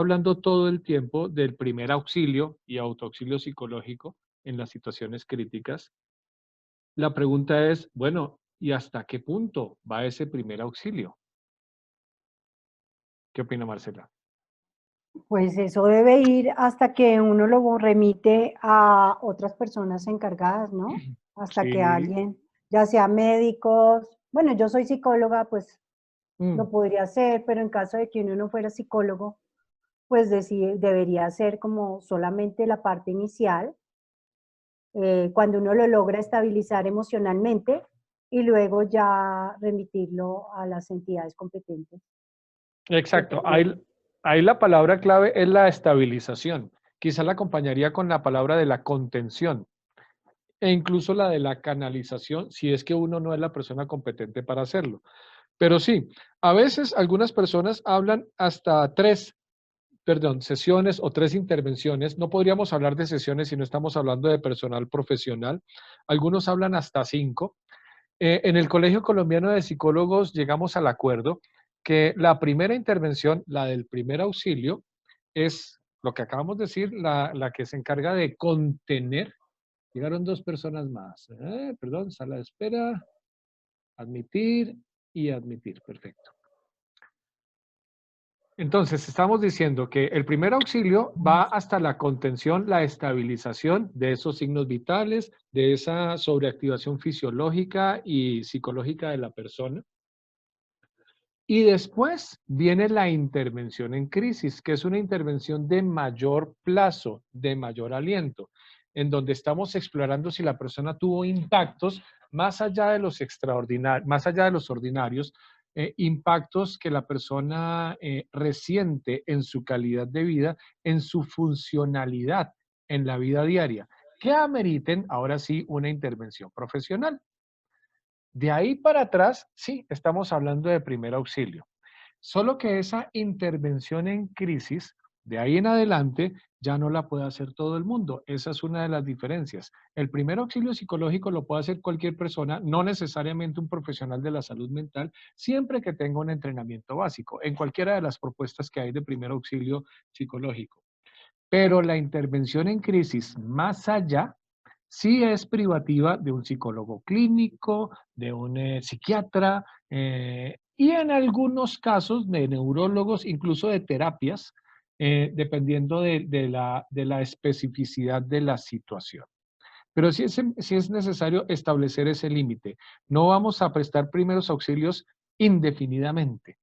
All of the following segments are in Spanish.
hablando todo el tiempo del primer auxilio y autoauxilio psicológico en las situaciones críticas. La pregunta es, bueno, ¿y hasta qué punto va ese primer auxilio? ¿Qué opina Marcela? Pues eso debe ir hasta que uno lo remite a otras personas encargadas, ¿no? Hasta que Sí, alguien, ya sea médicos, bueno, yo soy psicóloga, pues mm, lo podría hacer, pero en caso de que uno no fuera psicólogo, pues debería ser como solamente la parte inicial, cuando uno lo logra estabilizar emocionalmente y luego ya remitirlo a las entidades competentes, exacto. dependiendo. Ahí la palabra clave es la estabilización. Quizá la acompañaría con la palabra de la contención e incluso la de la canalización, si es que uno no es la persona competente para hacerlo. Pero sí, a veces algunas personas hablan hasta tres, perdón, sesiones o tres intervenciones. No podríamos hablar de sesiones si no estamos hablando de personal profesional. Algunos hablan hasta cinco. En el Colegio Colombiano de Psicólogos llegamos al acuerdo que la primera intervención, la del primer auxilio, es lo que acabamos de decir, la que se encarga de contener. Llegaron dos personas más. Perdón, sala de espera, admitir y admitir. Perfecto. Entonces, estamos diciendo que el primer auxilio va hasta la contención, la estabilización de esos signos vitales, de esa sobreactivación fisiológica y psicológica de la persona. Y después viene la intervención en crisis, que es una intervención de mayor plazo, de mayor aliento, en donde estamos explorando si la persona tuvo impactos más allá de los extraordinarios, más allá de los ordinarios, impactos que la persona resiente en su calidad de vida, en su funcionalidad en la vida diaria, que ameriten ahora sí una intervención profesional. De ahí para atrás, sí, estamos hablando de primer auxilio. Solo que esa intervención en crisis, de ahí en adelante, ya no la puede hacer todo el mundo. Esa es una de las diferencias. El primer auxilio psicológico lo puede hacer cualquier persona, no necesariamente un profesional de la salud mental, siempre que tenga un entrenamiento básico, en cualquiera de las propuestas que hay de primer auxilio psicológico. Pero la intervención en crisis más allá sí es privativa de un psicólogo clínico, de un psiquiatra y en algunos casos de neurólogos, incluso de terapias, dependiendo de la especificidad de la situación. Pero sí es necesario establecer ese límite. No vamos a prestar primeros auxilios indefinidamente,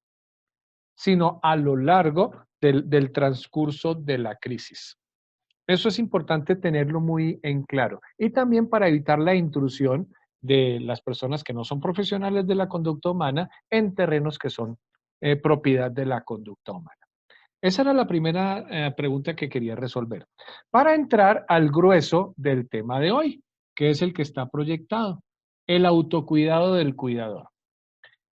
sino a lo largo del transcurso de la crisis. Eso es importante tenerlo muy en claro. Y también para evitar la intrusión de las personas que no son profesionales de la conducta humana en terrenos que son propiedad de la conducta humana. Esa era la primera pregunta que quería resolver. Para entrar al grueso del tema de hoy, que es el que está proyectado, el autocuidado del cuidador.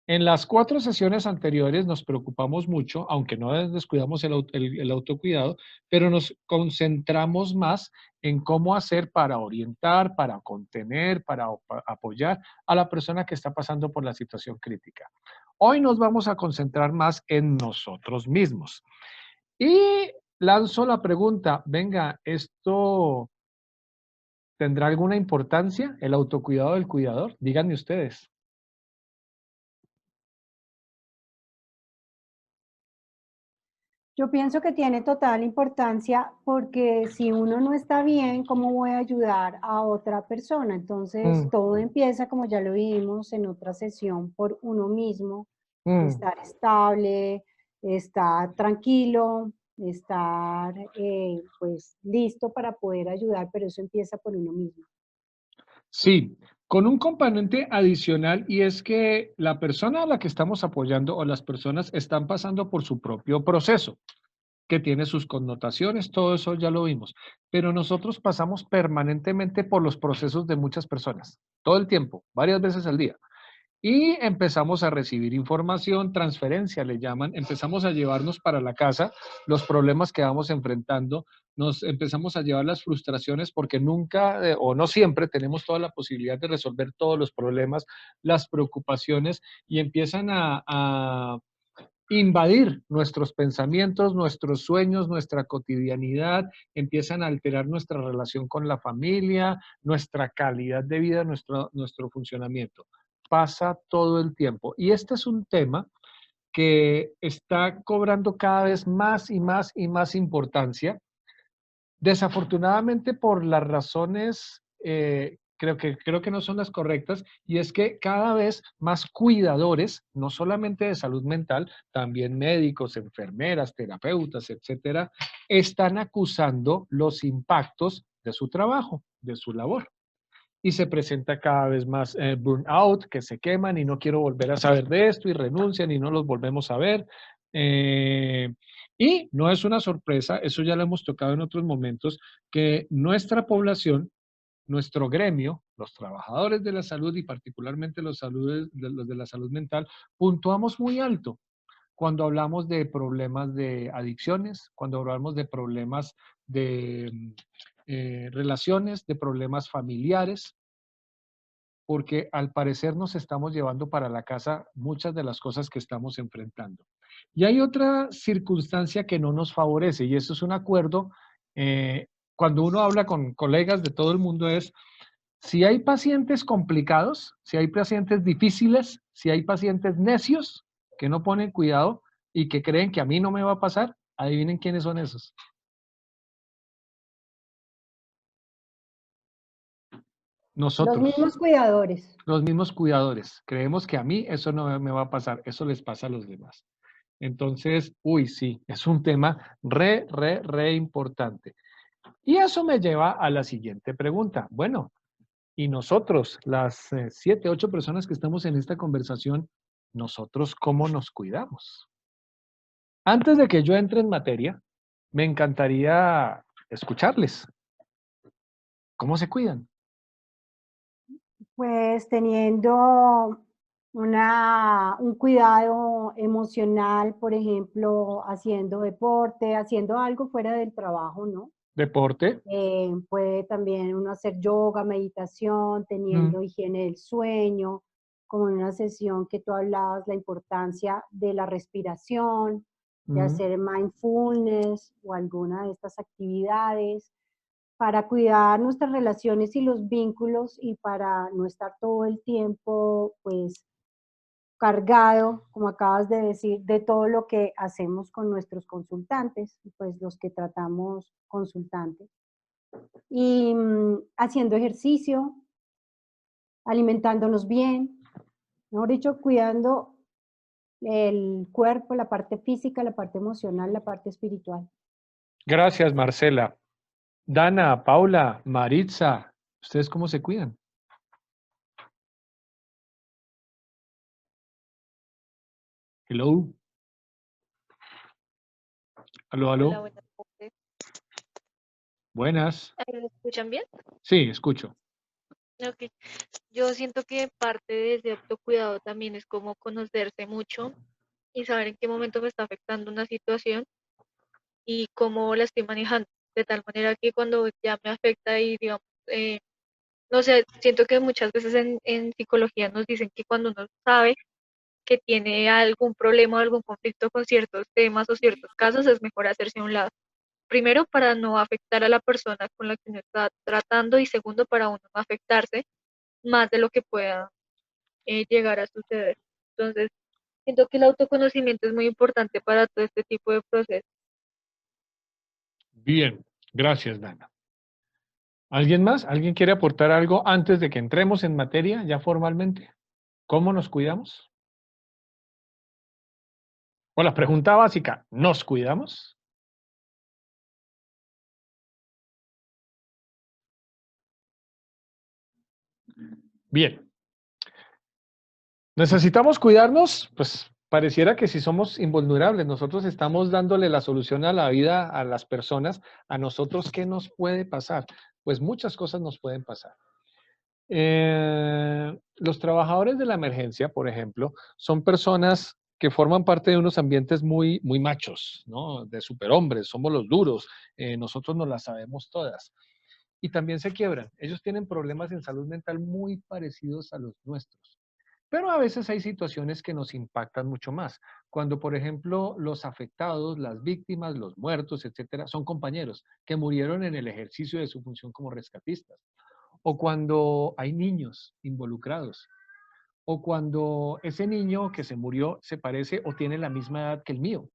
En las 4 sesiones anteriores nos preocupamos mucho, aunque no descuidamos el autocuidado, pero nos concentramos más en cómo hacer para orientar, para contener, para apoyar a la persona que está pasando por la situación crítica. Hoy nos vamos a concentrar más en nosotros mismos. Y lanzo la pregunta, venga, ¿esto tendrá alguna importancia, el autocuidado del cuidador? Díganme ustedes. Yo pienso que tiene total importancia porque si uno no está bien, ¿cómo voy a ayudar a otra persona? Entonces, Mm, todo empieza, como ya lo vimos en otra sesión, por uno mismo, mm. estar estable, estar tranquilo, estar pues listo para poder ayudar, pero eso empieza por uno mismo. Sí, con un componente adicional y es que la persona a la que estamos apoyando o las personas están pasando por su propio proceso, que tiene sus connotaciones, todo eso ya lo vimos, pero nosotros pasamos permanentemente por los procesos de muchas personas, todo el tiempo, varias veces al día. Y empezamos a recibir información, transferencia le llaman, empezamos a llevarnos para la casa los problemas que vamos enfrentando, nos empezamos a llevar las frustraciones porque nunca o no siempre tenemos toda la posibilidad de resolver todos los problemas, las preocupaciones y empiezan invadir nuestros pensamientos, nuestros sueños, nuestra cotidianidad, empiezan a alterar nuestra relación con la familia, nuestra calidad de vida, nuestro funcionamiento. Pasa todo el tiempo. Y este es un tema que está cobrando cada vez más y más y más importancia. Desafortunadamente por las razones, creo que no son las correctas, y es que cada vez más cuidadores, no solamente de salud mental, también médicos, enfermeras, terapeutas, etcétera, están acusando los impactos de su trabajo, de su labor. Y se presenta cada vez más burnout, que se queman y no quiero volver a saber de esto y renuncian y no los volvemos a ver. Eh, y no es una sorpresa, eso ya lo hemos tocado en otros momentos, que nuestra población, nuestro gremio, los trabajadores de la salud y particularmente los de la salud mental, puntuamos muy alto cuando hablamos de problemas de adicciones, cuando hablamos de problemas de relaciones, de problemas familiares, porque al parecer nos estamos llevando para la casa muchas de las cosas que estamos enfrentando. Y hay otra circunstancia que no nos favorece, y eso es un acuerdo, cuando uno habla con colegas de todo el mundo, es si hay pacientes complicados, si hay pacientes difíciles, si hay pacientes necios que no ponen cuidado y que creen que a mí no me va a pasar, adivinen quiénes son esos. Los Nosotros. mismos cuidadores. Los mismos cuidadores. Creemos que a mí eso no me va a pasar, eso les pasa a los demás. Entonces, uy, sí, es un tema re importante. Y eso me lleva a la siguiente pregunta. Bueno, y nosotros, las 7, 8 personas que estamos en esta conversación, nosotros, ¿cómo nos cuidamos? Antes de que yo entre en materia, me encantaría escucharles. ¿Cómo se cuidan? Pues teniendo un cuidado emocional, por ejemplo, haciendo deporte, haciendo algo fuera del trabajo, ¿no? Deporte. Puede también uno hacer yoga, meditación, Mm, teniendo higiene del sueño, como en una sesión que tú hablabas, la importancia de la respiración, de mm. hacer mindfulness o alguna de estas actividades para cuidar nuestras relaciones y los vínculos y para no estar todo el tiempo, pues, cargado, como acabas de decir, de todo lo que hacemos con nuestros consultantes, pues los que tratamos consultantes. Y haciendo ejercicio, alimentándonos bien, mejor dicho, cuidando el cuerpo, la parte física, la parte emocional, la parte espiritual. Gracias, Marcela. Dana, Paula, Maritza, ¿ustedes cómo se cuidan? Hello, aló, Hola, aló. buenas tardes. Buenas. ¿Me escuchan bien? Sí, escucho. Ok. Yo siento que parte de ese autocuidado también es como conocerse mucho y saber en qué momento me está afectando una situación y cómo la estoy manejando. De tal manera que cuando ya me afecta y digamos, no sé, siento que muchas veces en psicología nos dicen que cuando uno sabe que tiene algún problema o algún conflicto con ciertos temas o ciertos casos, es mejor hacerse a un lado. Primero, para no afectar a la persona con la que uno está tratando y segundo, para uno no afectarse más de lo que pueda llegar a suceder. Entonces, siento que el autoconocimiento es muy importante para todo este tipo de procesos. Bien, gracias, Dana. ¿Alguien más? ¿Alguien quiere aportar algo antes de que entremos en materia ya formalmente? ¿Cómo nos cuidamos? O la pregunta básica, ¿nos cuidamos? Bien. ¿Necesitamos cuidarnos? Pues pareciera que si somos invulnerables, nosotros estamos dándole la solución a la vida a las personas, a nosotros, ¿qué nos puede pasar? Pues muchas cosas nos pueden pasar. Los trabajadores de la emergencia, por ejemplo, son personas que forman parte de unos ambientes muy machos, ¿no? De superhombres, somos los duros, nosotros nos las sabemos todas. Y también se quiebran. Ellos tienen problemas en salud mental muy parecidos a los nuestros. Pero a veces hay situaciones que nos impactan mucho más. Cuando, por ejemplo, los afectados, las víctimas, los muertos, etcétera, son compañeros que murieron en el ejercicio de su función como rescatistas. O cuando hay niños involucrados. O cuando ese niño que se murió se parece o tiene la misma edad que el mío.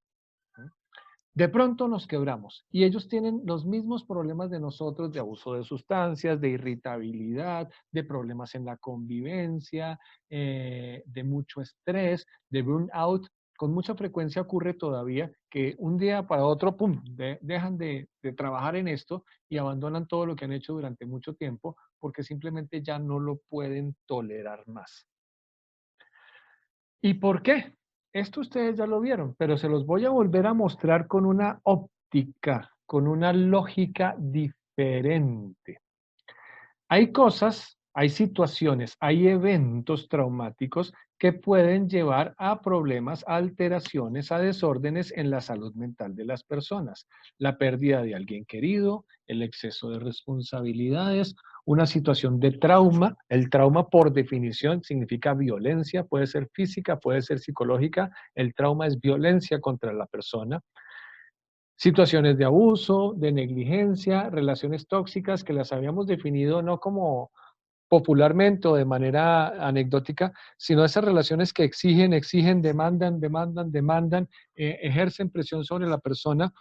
De pronto nos quebramos y ellos tienen los mismos problemas de nosotros de abuso de sustancias, de irritabilidad, de problemas en la convivencia, de mucho estrés, de burnout. Con mucha frecuencia ocurre todavía que un día para otro, ¡pum!, dejan de trabajar en esto y abandonan todo lo que han hecho durante mucho tiempo porque simplemente ya no lo pueden tolerar más. ¿Y por qué? Esto ustedes ya lo vieron, pero se los voy a volver a mostrar con una óptica, con una lógica diferente. Hay cosas, hay situaciones, hay eventos traumáticos que pueden llevar a problemas, a alteraciones, a desórdenes en la salud mental de las personas. La pérdida de alguien querido, el exceso de responsabilidades, una situación de trauma. El trauma, por definición, significa violencia, puede ser física, puede ser psicológica. El trauma es violencia contra la persona. Situaciones de abuso, de negligencia, relaciones tóxicas que las habíamos definido no como popularmente o de manera anecdótica, sino esas relaciones que exigen, exigen, demandan, demandan, demandan, ejercen presión sobre la persona,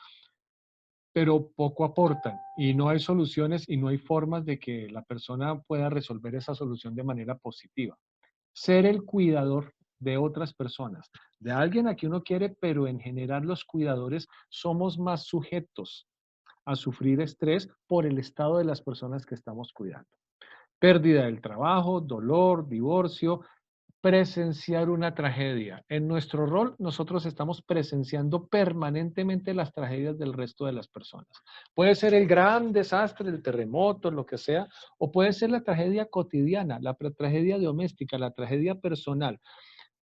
pero poco aportan y no hay soluciones y no hay formas de que la persona pueda resolver esa solución de manera positiva. Ser el cuidador de otras personas, de alguien a quien uno quiere, pero en general los cuidadores somos más sujetos a sufrir estrés por el estado de las personas que estamos cuidando. Pérdida del trabajo, dolor, divorcio, presenciar una tragedia. En nuestro rol, nosotros estamos presenciando permanentemente las tragedias del resto de las personas. Puede ser el gran desastre, el terremoto, lo que sea, o puede ser la tragedia cotidiana, la tragedia doméstica, la tragedia personal.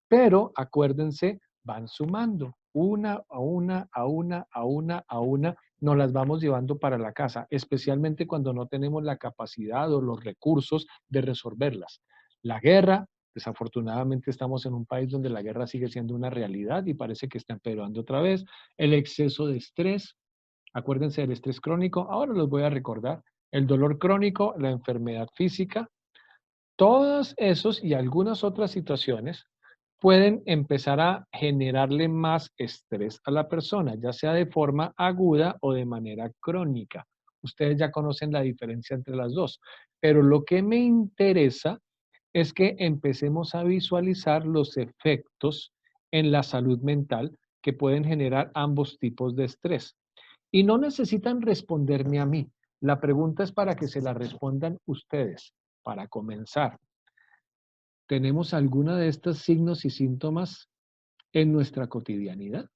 Pero acuérdense, van sumando una a una, a una, a una, a una, nos las vamos llevando para la casa, especialmente cuando no tenemos la capacidad o los recursos de resolverlas. La guerra, desafortunadamente estamos en un país donde la guerra sigue siendo una realidad y parece que está empeorando otra vez. El exceso de estrés, acuérdense del estrés crónico, ahora los voy a recordar. El dolor crónico, la enfermedad física, todos esos y algunas otras situaciones pueden empezar a generarle más estrés a la persona, ya sea de forma aguda o de manera crónica. Ustedes ya conocen la diferencia entre las dos, pero lo que me interesa es que empecemos a visualizar los efectos en la salud mental que pueden generar ambos tipos de estrés. Y no necesitan responderme a mí. La pregunta es para que se la respondan ustedes, para comenzar. ¿Tenemos alguna de estos signos y síntomas en nuestra cotidianidad?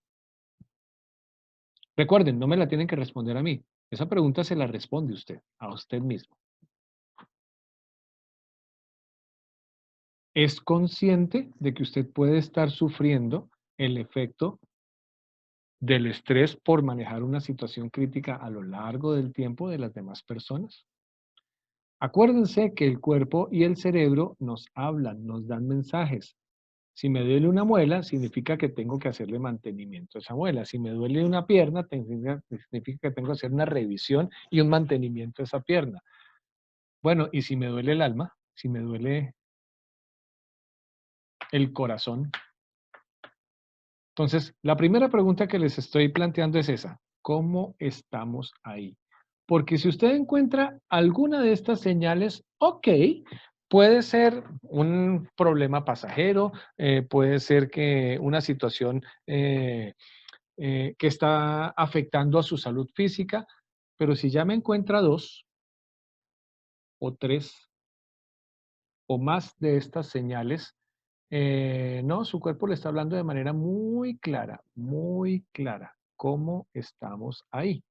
Recuerden, no me la tienen que responder a mí. Esa pregunta se la responde usted, a usted mismo. ¿Es consciente de que usted puede estar sufriendo el efecto del estrés por manejar una situación crítica a lo largo del tiempo de las demás personas? Acuérdense que el cuerpo y el cerebro nos hablan, nos dan mensajes. Si me duele una muela, significa que tengo que hacerle mantenimiento a esa muela. Si me duele una pierna, significa que tengo que hacer una revisión y un mantenimiento a esa pierna. Bueno, y si me duele el alma, si me duele el corazón. Entonces, la primera pregunta que les estoy planteando es esa. ¿Cómo estamos ahí? Porque si usted encuentra alguna de estas señales, ok, puede ser un problema pasajero, puede ser que una situación que está afectando a su salud física, pero si ya me encuentra 2 o 3 o más de estas señales, no, su cuerpo le está hablando de manera muy clara, cómo estamos ahí.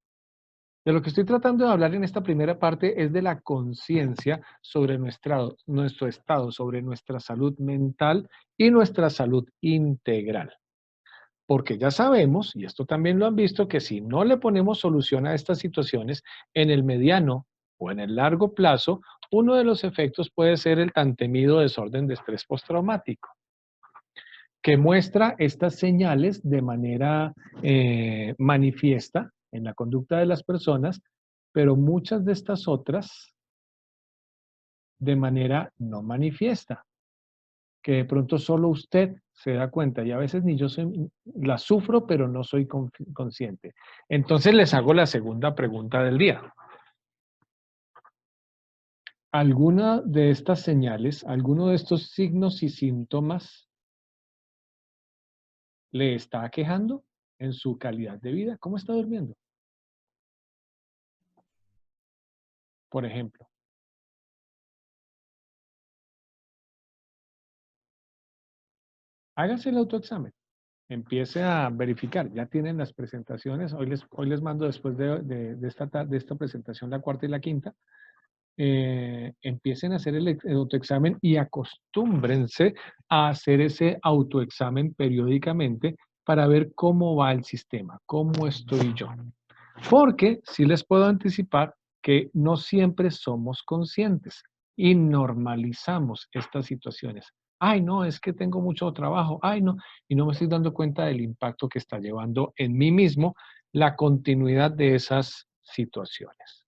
De lo que estoy tratando de hablar en esta primera parte es de la conciencia sobre nuestro estado, sobre nuestra salud mental y nuestra salud integral. Porque ya sabemos, y esto también lo han visto, que si no le ponemos solución a estas situaciones, en el mediano o en el largo plazo Uno de los efectos puede ser el tan temido desorden de estrés postraumático, que muestra estas señales de manera manifiesta en la conducta de las personas, pero muchas de estas otras de manera no manifiesta, que de pronto solo usted se da cuenta y a veces ni yo la sufro, pero no soy consciente. Entonces les hago la segunda pregunta del día. ¿Alguna de estas señales, alguno de estos signos y síntomas le está aquejando en su calidad de vida? ¿Cómo está durmiendo? Por ejemplo, hágase el autoexamen. Empiece a verificar. Ya tienen las presentaciones. Hoy les mando después de esta presentación, la cuarta y la quinta. Empiecen a hacer el autoexamen y acostúmbrense a hacer ese autoexamen periódicamente para ver cómo va el sistema, cómo estoy yo. Porque sí les puedo anticipar que no siempre somos conscientes y normalizamos estas situaciones. Ay, no, es que tengo mucho trabajo. Ay, no, y no me estoy dando cuenta del impacto que está llevando en mí mismo la continuidad de esas situaciones.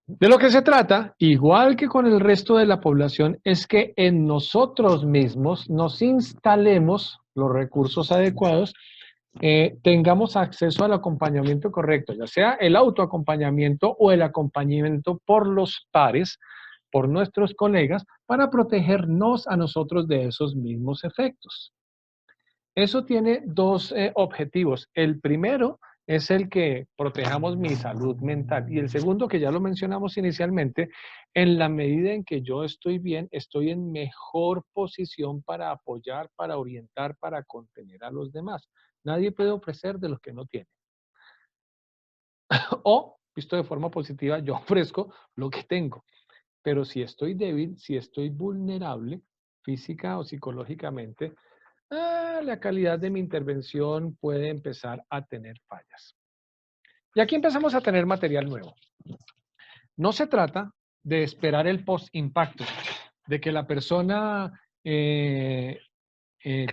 De lo que se trata, igual que con el resto de la población, es que en nosotros mismos nos instalemos los recursos adecuados, tengamos acceso al acompañamiento correcto, ya sea el autoacompañamiento o el acompañamiento por los pares, por nuestros colegas, para protegernos a nosotros de esos mismos efectos. Eso tiene dos objetivos. El primero es el que protejamos mi salud mental. Y el segundo, que ya lo mencionamos inicialmente, en la medida en que yo estoy bien, estoy en mejor posición para apoyar, para orientar, para contener a los demás. Nadie puede ofrecer de lo que no tiene. O, visto de forma positiva, yo ofrezco lo que tengo. Pero si estoy débil, si estoy vulnerable, física o psicológicamente, la calidad de mi intervención puede empezar a tener fallas. Y aquí empezamos a tener material nuevo. No se trata de esperar el post-impacto, de que la persona, el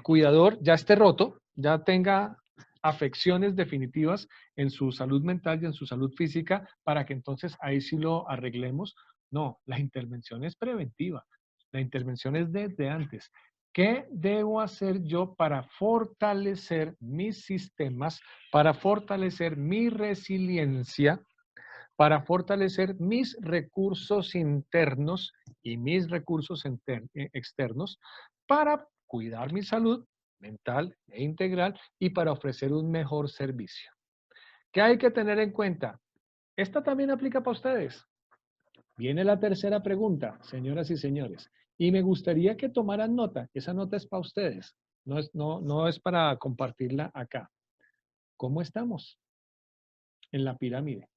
cuidador, ya esté roto, ya tenga afecciones definitivas en su salud mental y en su salud física, para que entonces ahí sí lo arreglemos. No, la intervención es preventiva. La intervención es desde antes. ¿Qué debo hacer yo para fortalecer mis sistemas, para fortalecer mi resiliencia, para fortalecer mis recursos internos y mis recursos externos, para cuidar mi salud mental e integral y para ofrecer un mejor servicio? ¿Qué hay que tener en cuenta? Esta también aplica para ustedes. Viene la tercera pregunta, señoras y señores, y me gustaría que tomaran nota. Esa nota es para ustedes, no es para compartirla acá. ¿Cómo estamos en la pirámide?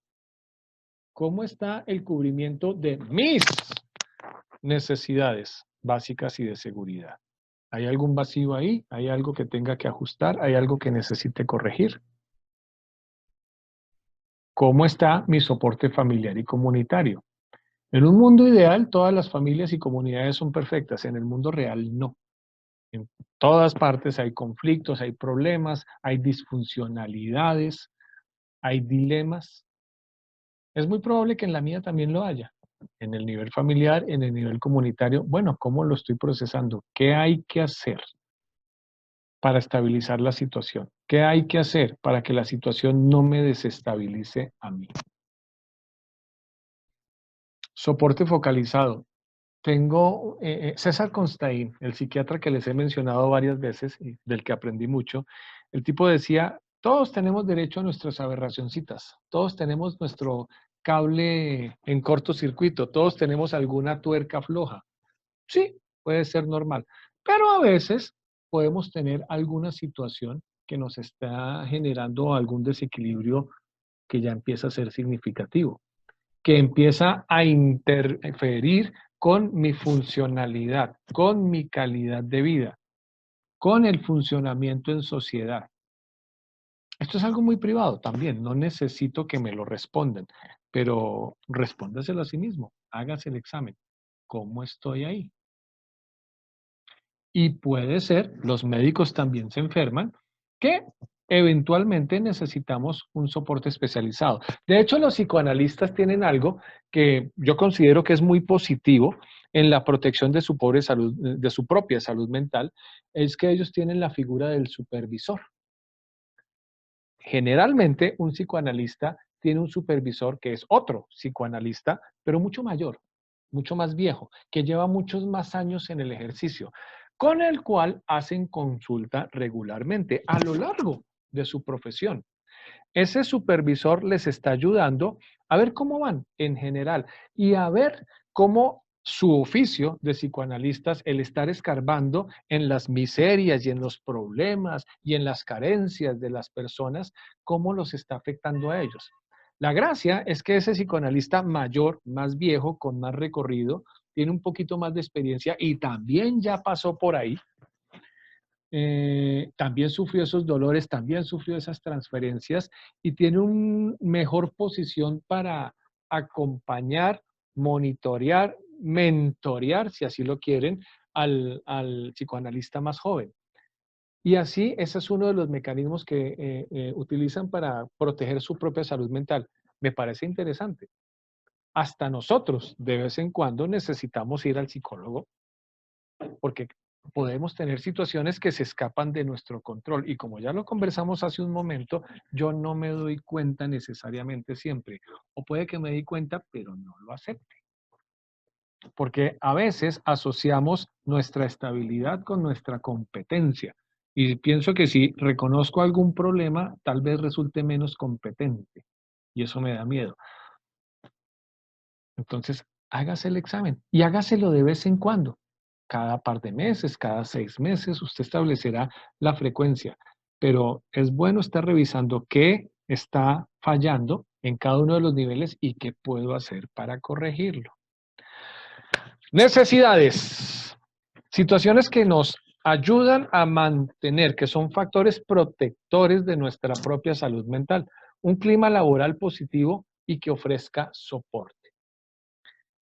¿Cómo está el cubrimiento de mis necesidades básicas y de seguridad? ¿Hay algún vacío ahí? ¿Hay algo que tenga que ajustar? ¿Hay algo que necesite corregir? ¿Cómo está mi soporte familiar y comunitario? En un mundo ideal, todas las familias y comunidades son perfectas. En el mundo real, no. En todas partes hay conflictos, hay problemas, hay disfuncionalidades, hay dilemas. Es muy probable que en la mía también lo haya. En el nivel familiar, en el nivel comunitario. Bueno, ¿cómo lo estoy procesando? ¿Qué hay que hacer para estabilizar la situación? ¿Qué hay que hacer para que la situación no me desestabilice a mí? Soporte focalizado. Tengo César Constaín, el psiquiatra que les he mencionado varias veces y del que aprendí mucho. El tipo decía, todos tenemos derecho a nuestras aberracioncitas, todos tenemos nuestro cable en cortocircuito, todos tenemos alguna tuerca floja. Sí, puede ser normal, pero a veces podemos tener alguna situación que nos está generando algún desequilibrio que ya empieza a ser significativo, que empieza a interferir con mi funcionalidad, con mi calidad de vida, con el funcionamiento en sociedad. Esto es algo muy privado también, no necesito que me lo respondan, pero respóndaselo a sí mismo. hágase el examen. ¿Cómo estoy ahí? Y puede ser, los médicos también se enferman, que eventualmente necesitamos un soporte especializado. De hecho, los psicoanalistas tienen algo que yo considero que es muy positivo en la protección de su pobre salud, de su propia salud mental, es que ellos tienen la figura del supervisor. Generalmente, un psicoanalista tiene un supervisor que es otro psicoanalista, pero mucho mayor, mucho más viejo, que lleva muchos más años en el ejercicio, con el cual hacen consulta regularmente a lo largo de su profesión. Ese supervisor les está ayudando a ver cómo van en general y a ver cómo su oficio de psicoanalistas, el estar escarbando en las miserias y en los problemas y en las carencias de las personas, cómo los está afectando a ellos. La gracia es que ese psicoanalista mayor, más viejo, con más recorrido, tiene un poquito más de experiencia y también ya pasó por ahí, también sufrió esos dolores, también sufrió esas transferencias y tiene una mejor posición para acompañar, monitorear, mentorear, si así lo quieren, al psicoanalista más joven. Y así, ese es uno de los mecanismos que utilizan para proteger su propia salud mental. Me parece interesante. Hasta nosotros, de vez en cuando, necesitamos ir al psicólogo porque podemos tener situaciones que se escapan de nuestro control. Y como ya lo conversamos hace un momento, yo no me doy cuenta necesariamente siempre. O puede que me di cuenta, pero no lo acepte. Porque a veces asociamos nuestra estabilidad con nuestra competencia. Y pienso que si reconozco algún problema, tal vez resulte menos competente. Y eso me da miedo. Entonces, hágase el examen y hágaselo de vez en cuando. Cada par de meses, cada 6 meses, usted establecerá la frecuencia. Pero es bueno estar revisando qué está fallando en cada uno de los niveles y qué puedo hacer para corregirlo. Necesidades. Situaciones que nos ayudan a mantener, que son factores protectores de nuestra propia salud mental. Un clima laboral positivo y que ofrezca soporte.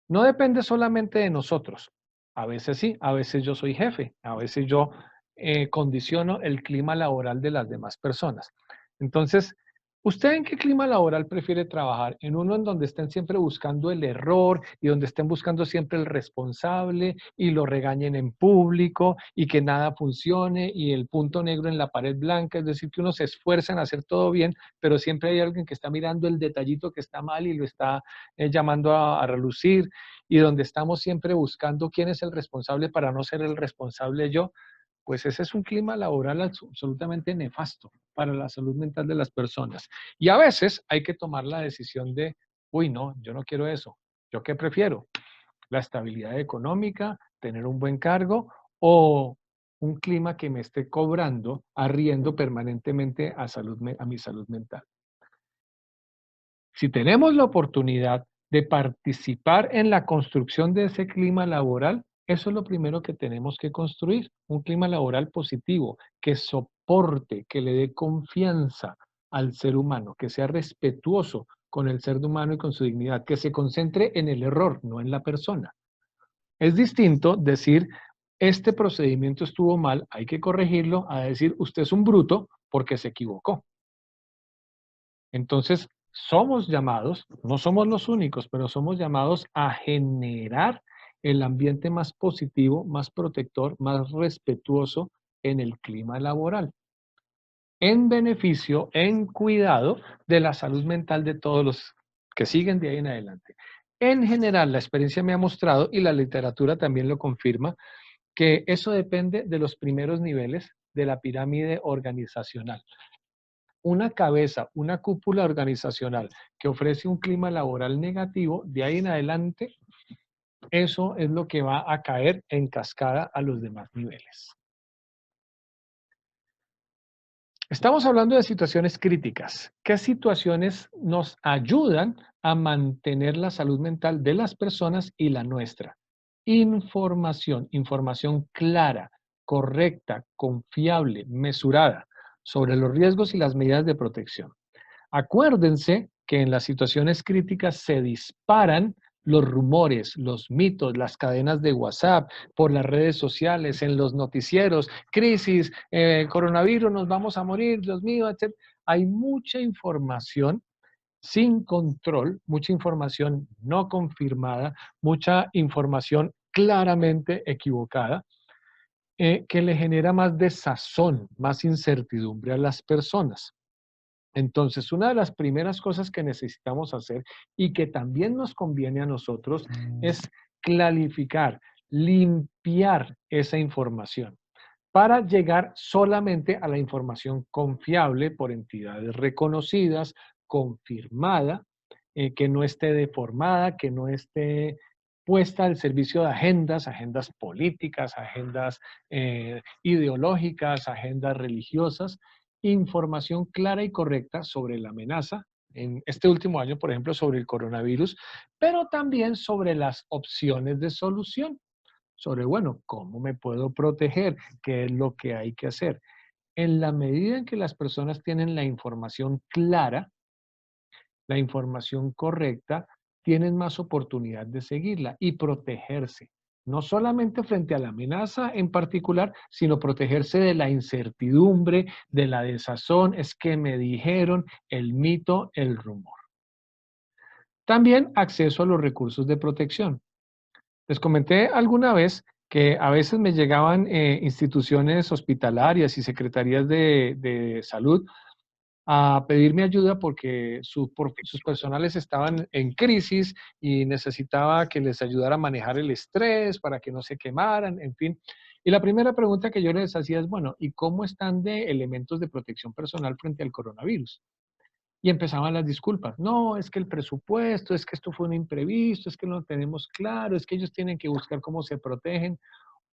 No depende solamente de nosotros. A veces sí, a veces yo soy jefe, a veces yo condiciono el clima laboral de las demás personas. Entonces, ¿usted en qué clima laboral prefiere trabajar? ¿En uno en donde estén siempre buscando el error y donde estén buscando siempre el responsable y lo regañen en público y que nada funcione y el punto negro en la pared blanca? Es decir, que uno se esfuerza en hacer todo bien, pero siempre hay alguien que está mirando el detallito que está mal y lo está llamando a relucir, y donde estamos siempre buscando quién es el responsable para no ser el responsable yo. Pues ese es un clima laboral absolutamente nefasto para la salud mental de las personas. Y a veces hay que tomar la decisión de, uy, no, yo no quiero eso. ¿Yo qué prefiero? ¿La estabilidad económica, tener un buen cargo o un clima que me esté cobrando, arriendo permanentemente a mi salud mental? Si tenemos la oportunidad de participar en la construcción de ese clima laboral, eso es lo primero que tenemos que construir, un clima laboral positivo, que soporte, que le dé confianza al ser humano, que sea respetuoso con el ser humano y con su dignidad, que se concentre en el error, no en la persona. Es distinto decir, este procedimiento estuvo mal, hay que corregirlo, a decir, usted es un bruto porque se equivocó. Entonces, somos llamados, no somos los únicos, pero somos llamados a generar el ambiente más positivo, más protector, más respetuoso en el clima laboral, en beneficio, en cuidado de la salud mental de todos los que siguen de ahí en adelante. En general, la experiencia me ha mostrado, y la literatura también lo confirma, que eso depende de los primeros niveles de la pirámide organizacional. Una cabeza, una cúpula organizacional que ofrece un clima laboral negativo, de ahí en adelante, eso es lo que va a caer en cascada a los demás niveles. Estamos hablando de situaciones críticas. ¿Qué situaciones nos ayudan a mantener la salud mental de las personas y la nuestra? Información clara, correcta, confiable, mesurada sobre los riesgos y las medidas de protección. Acuérdense que en las situaciones críticas se disparan los rumores, los mitos, las cadenas de WhatsApp, por las redes sociales, en los noticieros, crisis, coronavirus, nos vamos a morir, Dios mío, etc. Hay mucha información sin control, mucha información no confirmada, mucha información claramente equivocada, que le genera más desazón, más incertidumbre a las personas. Entonces, una de las primeras cosas que necesitamos hacer y que también nos conviene a nosotros es clarificar, limpiar esa información para llegar solamente a la información confiable por entidades reconocidas, confirmada, que no esté deformada, que no esté puesta al servicio de agendas políticas, agendas ideológicas, agendas religiosas, información clara y correcta sobre la amenaza, en este último año, por ejemplo, sobre el coronavirus, pero también sobre las opciones de solución, sobre, bueno, ¿cómo me puedo proteger? ¿Qué es lo que hay que hacer? En la medida en que las personas tienen la información clara, la información correcta, tienen más oportunidad de seguirla y protegerse. No solamente frente a la amenaza en particular, sino protegerse de la incertidumbre, de la desazón, es que me dijeron, el mito, el rumor. También acceso a los recursos de protección. Les comenté alguna vez que a veces me llegaban instituciones hospitalarias y secretarías de salud a pedirme ayuda porque sus personales estaban en crisis y necesitaba que les ayudara a manejar el estrés para que no se quemaran, en fin. Y la primera pregunta que yo les hacía es, bueno, ¿y cómo están de elementos de protección personal frente al coronavirus? Y empezaban las disculpas. No, es que el presupuesto, es que esto fue un imprevisto, es que no lo tenemos claro, es que ellos tienen que buscar cómo se protegen.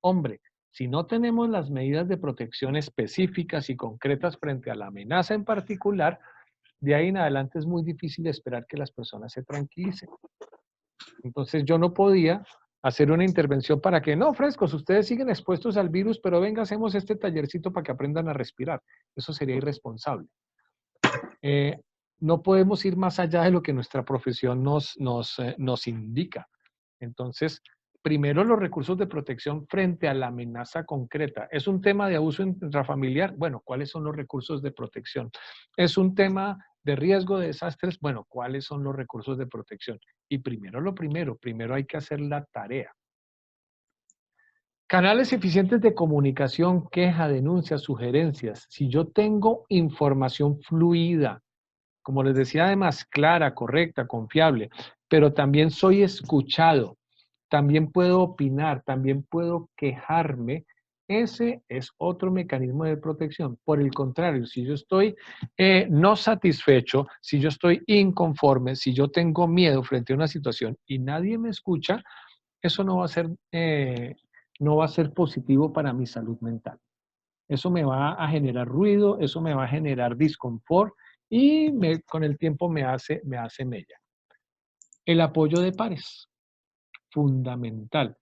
Hombre, si no tenemos las medidas de protección específicas y concretas frente a la amenaza en particular, de ahí en adelante es muy difícil esperar que las personas se tranquilicen. Entonces yo no podía hacer una intervención para que, no, frescos, ustedes siguen expuestos al virus, pero venga, hacemos este tallercito para que aprendan a respirar. Eso sería irresponsable. Eh, no podemos ir más allá de lo que nuestra profesión nos indica. Entonces, primero los recursos de protección frente a la amenaza concreta. ¿Es un tema de abuso intrafamiliar? Bueno, ¿cuáles son los recursos de protección? ¿Es un tema de riesgo de desastres? Bueno, ¿cuáles son los recursos de protección? Y primero lo primero hay que hacer la tarea. Canales eficientes de comunicación, queja, denuncias, sugerencias. Si yo tengo información fluida, como les decía, además, clara, correcta, confiable, pero también soy escuchado, también puedo opinar, también puedo quejarme. Ese es otro mecanismo de protección. Por el contrario, si yo estoy no satisfecho, si yo estoy inconforme, si yo tengo miedo frente a una situación y nadie me escucha, eso no va a ser positivo para mi salud mental. Eso me va a generar ruido, eso me va a generar disconfort y con el tiempo me hace mella. El apoyo de pares, fundamental.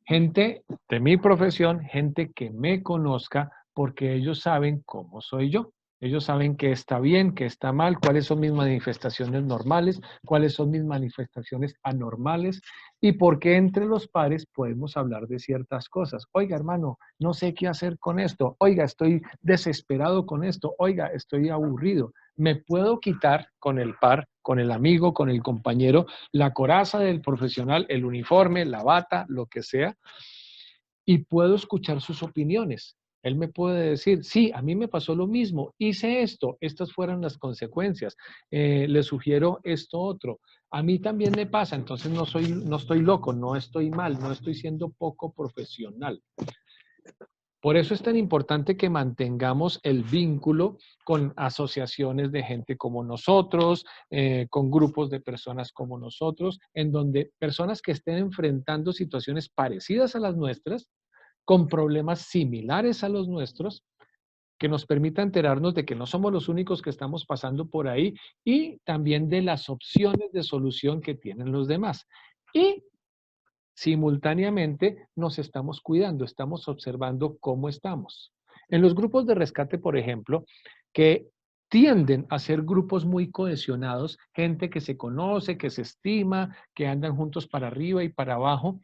Gente de mi profesión, gente que me conozca, porque ellos saben cómo soy yo. Ellos saben qué está bien, qué está mal, cuáles son mis manifestaciones normales, cuáles son mis manifestaciones anormales y por qué entre los pares podemos hablar de ciertas cosas. Oiga, hermano, no sé qué hacer con esto. Oiga, estoy desesperado con esto. Oiga, estoy aburrido. Me puedo quitar con el par, con el amigo, con el compañero, la coraza del profesional, el uniforme, la bata, lo que sea, y puedo escuchar sus opiniones. Él me puede decir, sí, a mí me pasó lo mismo, hice esto, estas fueron las consecuencias, le sugiero esto otro. A mí también me pasa, entonces no estoy loco, no estoy mal, no estoy siendo poco profesional. Por eso es tan importante que mantengamos el vínculo con asociaciones de gente como nosotros, con grupos de personas como nosotros, en donde personas que estén enfrentando situaciones parecidas a las nuestras, con problemas similares a los nuestros, que nos permita enterarnos de que no somos los únicos que estamos pasando por ahí y también de las opciones de solución que tienen los demás. Y simultáneamente nos estamos cuidando, estamos observando cómo estamos. En los grupos de rescate, por ejemplo, que tienden a ser grupos muy cohesionados, gente que se conoce, que se estima, que andan juntos para arriba y para abajo.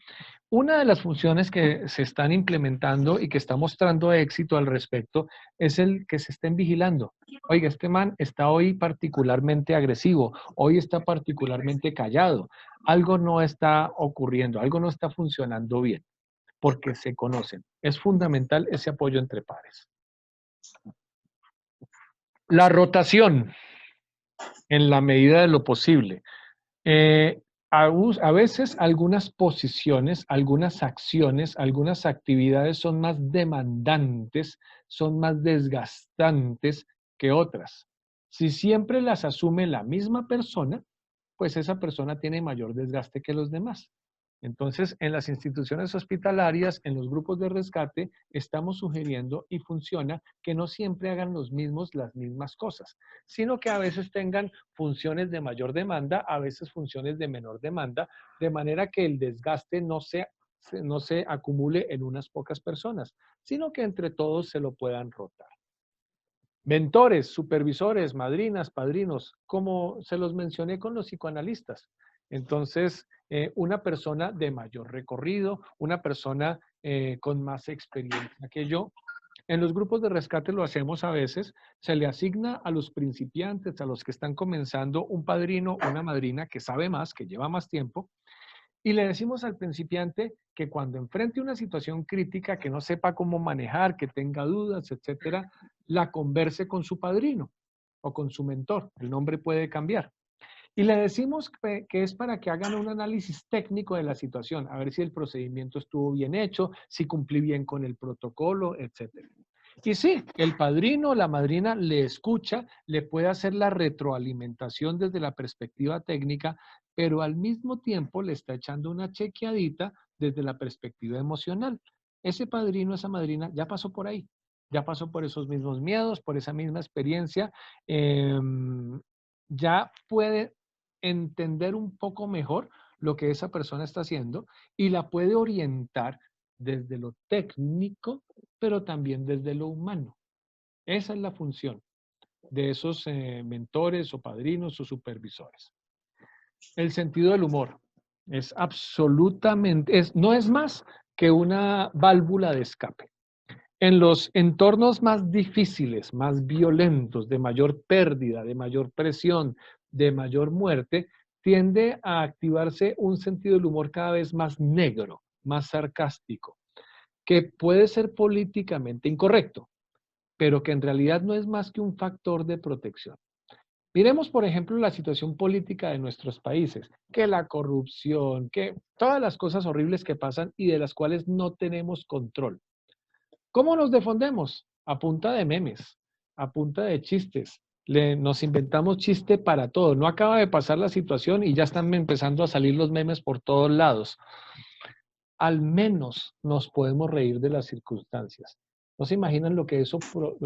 Una de las funciones que se están implementando y que está mostrando éxito al respecto es el que se estén vigilando. Oiga, este man está hoy particularmente agresivo, hoy está particularmente callado, algo no está ocurriendo, algo no está funcionando bien, porque se conocen. Es fundamental ese apoyo entre pares. La rotación, en la medida de lo posible. A veces algunas posiciones, algunas acciones, algunas actividades son más demandantes, son más desgastantes que otras. Si siempre las asume la misma persona, pues esa persona tiene mayor desgaste que los demás. Entonces, en las instituciones hospitalarias, en los grupos de rescate, estamos sugiriendo y funciona que no siempre hagan los mismos las mismas cosas, sino que a veces tengan funciones de mayor demanda, a veces funciones de menor demanda, de manera que el desgaste no se acumule en unas pocas personas, sino que entre todos se lo puedan rotar. Mentores, supervisores, madrinas, padrinos, como se los mencioné con los psicoanalistas. Entonces, una persona de mayor recorrido, una persona con más experiencia que yo. En los grupos de rescate lo hacemos a veces, se le asigna a los principiantes, a los que están comenzando, un padrino, una madrina que sabe más, que lleva más tiempo, y le decimos al principiante que cuando enfrente una situación crítica, que no sepa cómo manejar, que tenga dudas, etcétera, la converse con su padrino o con su mentor. El nombre puede cambiar. Y le decimos que es para que hagan un análisis técnico de la situación, a ver si el procedimiento estuvo bien hecho, si cumplí bien con el protocolo, etcétera. Y sí, el padrino o la madrina le escucha, le puede hacer la retroalimentación desde la perspectiva técnica, pero al mismo tiempo le está echando una chequeadita desde la perspectiva emocional. Ese padrino, esa madrina ya pasó por ahí, ya pasó por esos mismos miedos, por esa misma experiencia, ya puede entender un poco mejor lo que esa persona está haciendo y la puede orientar desde lo técnico, pero también desde lo humano. Esa es la función de esos mentores o padrinos o supervisores. El sentido del humor es absolutamente, no es más que una válvula de escape. En los entornos más difíciles, más violentos, de mayor pérdida, de mayor presión, de mayor muerte, tiende a activarse un sentido del humor cada vez más negro, más sarcástico, que puede ser políticamente incorrecto, pero que en realidad no es más que un factor de protección. Miremos, por ejemplo, la situación política de nuestros países, que la corrupción, que todas las cosas horribles que pasan y de las cuales no tenemos control. ¿Cómo nos defendemos? A punta de memes, a punta de chistes. Nos inventamos chiste para todo. No acaba de pasar la situación y ya están empezando a salir los memes por todos lados. Al menos nos podemos reír de las circunstancias. No se imaginan lo que eso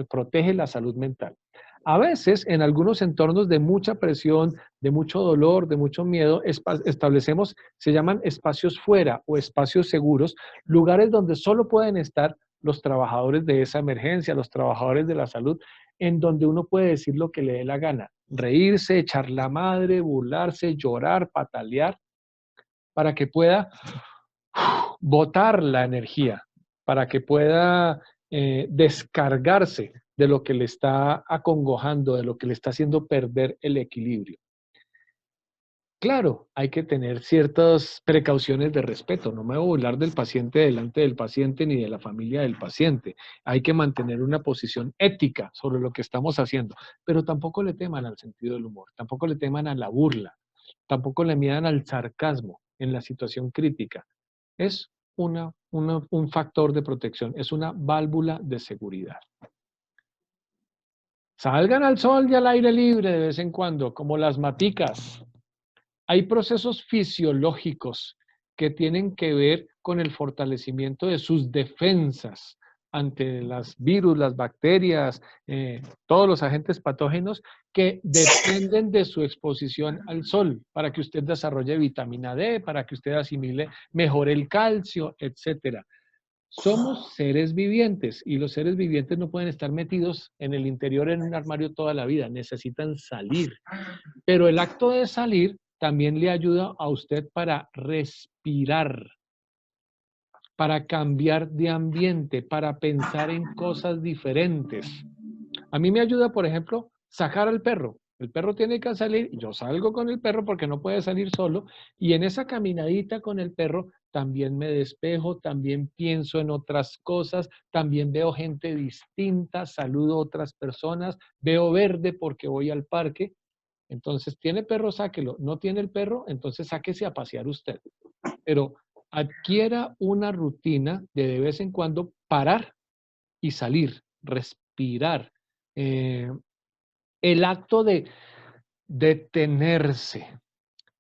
protege la salud mental. A veces, en algunos entornos de mucha presión, de mucho dolor, de mucho miedo, establecemos, se llaman espacios fuera o espacios seguros, lugares donde solo pueden estar los trabajadores de esa emergencia, los trabajadores de la salud, en donde uno puede decir lo que le dé la gana, reírse, echar la madre, burlarse, llorar, patalear, para que pueda botar la energía, para que pueda descargarse de lo que le está acongojando, de lo que le está haciendo perder el equilibrio. Claro, hay que tener ciertas precauciones de respeto. No me voy a burlar del paciente delante del paciente ni de la familia del paciente. Hay que mantener una posición ética sobre lo que estamos haciendo, pero tampoco le teman al sentido del humor, tampoco le teman a la burla, tampoco le midan al sarcasmo en la situación crítica. Es un factor de protección, es una válvula de seguridad. Salgan al sol y al aire libre de vez en cuando, como las maticas. Hay procesos fisiológicos que tienen que ver con el fortalecimiento de sus defensas ante los virus, las bacterias, todos los agentes patógenos que dependen de su exposición al sol para que usted desarrolle vitamina D, para que usted asimile mejor el calcio, etc. Somos seres vivientes y los seres vivientes no pueden estar metidos en el interior en un armario toda la vida, necesitan salir. Pero el acto de salir también le ayuda a usted para respirar, para cambiar de ambiente, para pensar en cosas diferentes. A mí me ayuda, por ejemplo, sacar al perro. El perro tiene que salir, yo salgo con el perro porque no puede salir solo, y en esa caminadita con el perro también me despejo, también pienso en otras cosas, también veo gente distinta, saludo a otras personas, veo verde porque voy al parque. Entonces, ¿tiene perro? Sáquelo. ¿No tiene el perro? Entonces sáquese a pasear usted. Pero adquiera una rutina de vez en cuando parar y salir, respirar. Eh, el acto de detenerse.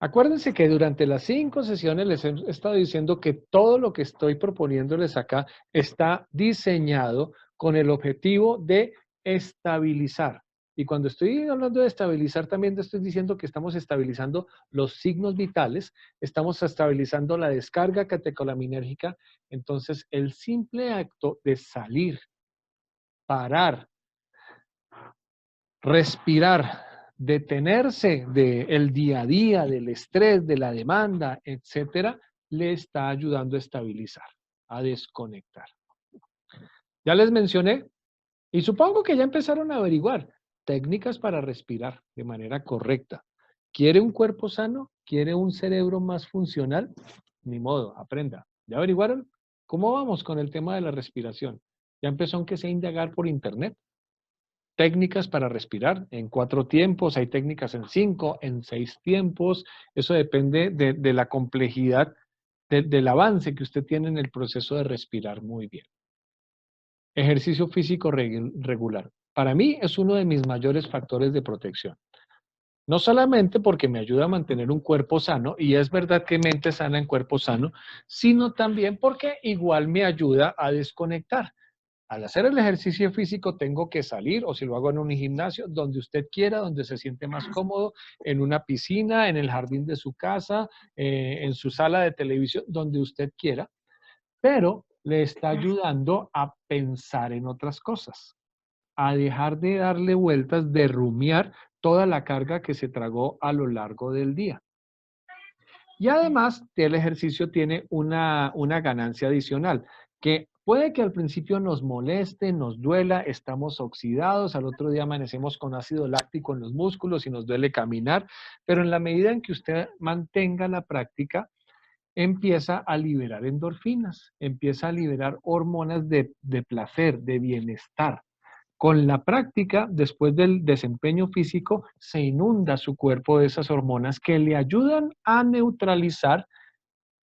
Acuérdense que durante las 5 sesiones les he estado diciendo que todo lo que estoy proponiéndoles acá está diseñado con el objetivo de estabilizar. Y cuando estoy hablando de estabilizar, también te estoy diciendo que estamos estabilizando los signos vitales, estamos estabilizando la descarga catecolaminérgica. Entonces, el simple acto de salir, parar, respirar, detenerse del día a día, del estrés, de la demanda, etcétera, le está ayudando a estabilizar, a desconectar. Ya les mencioné, y supongo que ya empezaron a averiguar técnicas para respirar de manera correcta. ¿Quiere un cuerpo sano? ¿Quiere un cerebro más funcional? Ni modo, aprenda. ¿Ya averiguaron? ¿Cómo vamos con el tema de la respiración? ¿Ya empezó aunque sea a indagar por internet? Técnicas para respirar en 4 tiempos, hay técnicas en 5, en 6 tiempos, eso depende de la complejidad del avance que usted tiene en el proceso de respirar muy bien. Ejercicio físico regular. Para mí es uno de mis mayores factores de protección. No solamente porque me ayuda a mantener un cuerpo sano, y es verdad que mente sana en cuerpo sano, sino también porque igual me ayuda a desconectar. Al hacer el ejercicio físico tengo que salir, o si lo hago en un gimnasio, donde usted quiera, donde se siente más cómodo, en una piscina, en el jardín de su casa, en su sala de televisión, donde usted quiera, pero le está ayudando a pensar en otras cosas, a dejar de darle vueltas, de rumiar toda la carga que se tragó a lo largo del día. Y además, el ejercicio tiene una ganancia adicional, que puede que al principio nos moleste, nos duela, estamos oxidados, al otro día amanecemos con ácido láctico en los músculos y nos duele caminar, pero en la medida en que usted mantenga la práctica, empieza a liberar endorfinas, empieza a liberar hormonas de placer, de bienestar. Con la práctica, después del desempeño físico, se inunda su cuerpo de esas hormonas que le ayudan a neutralizar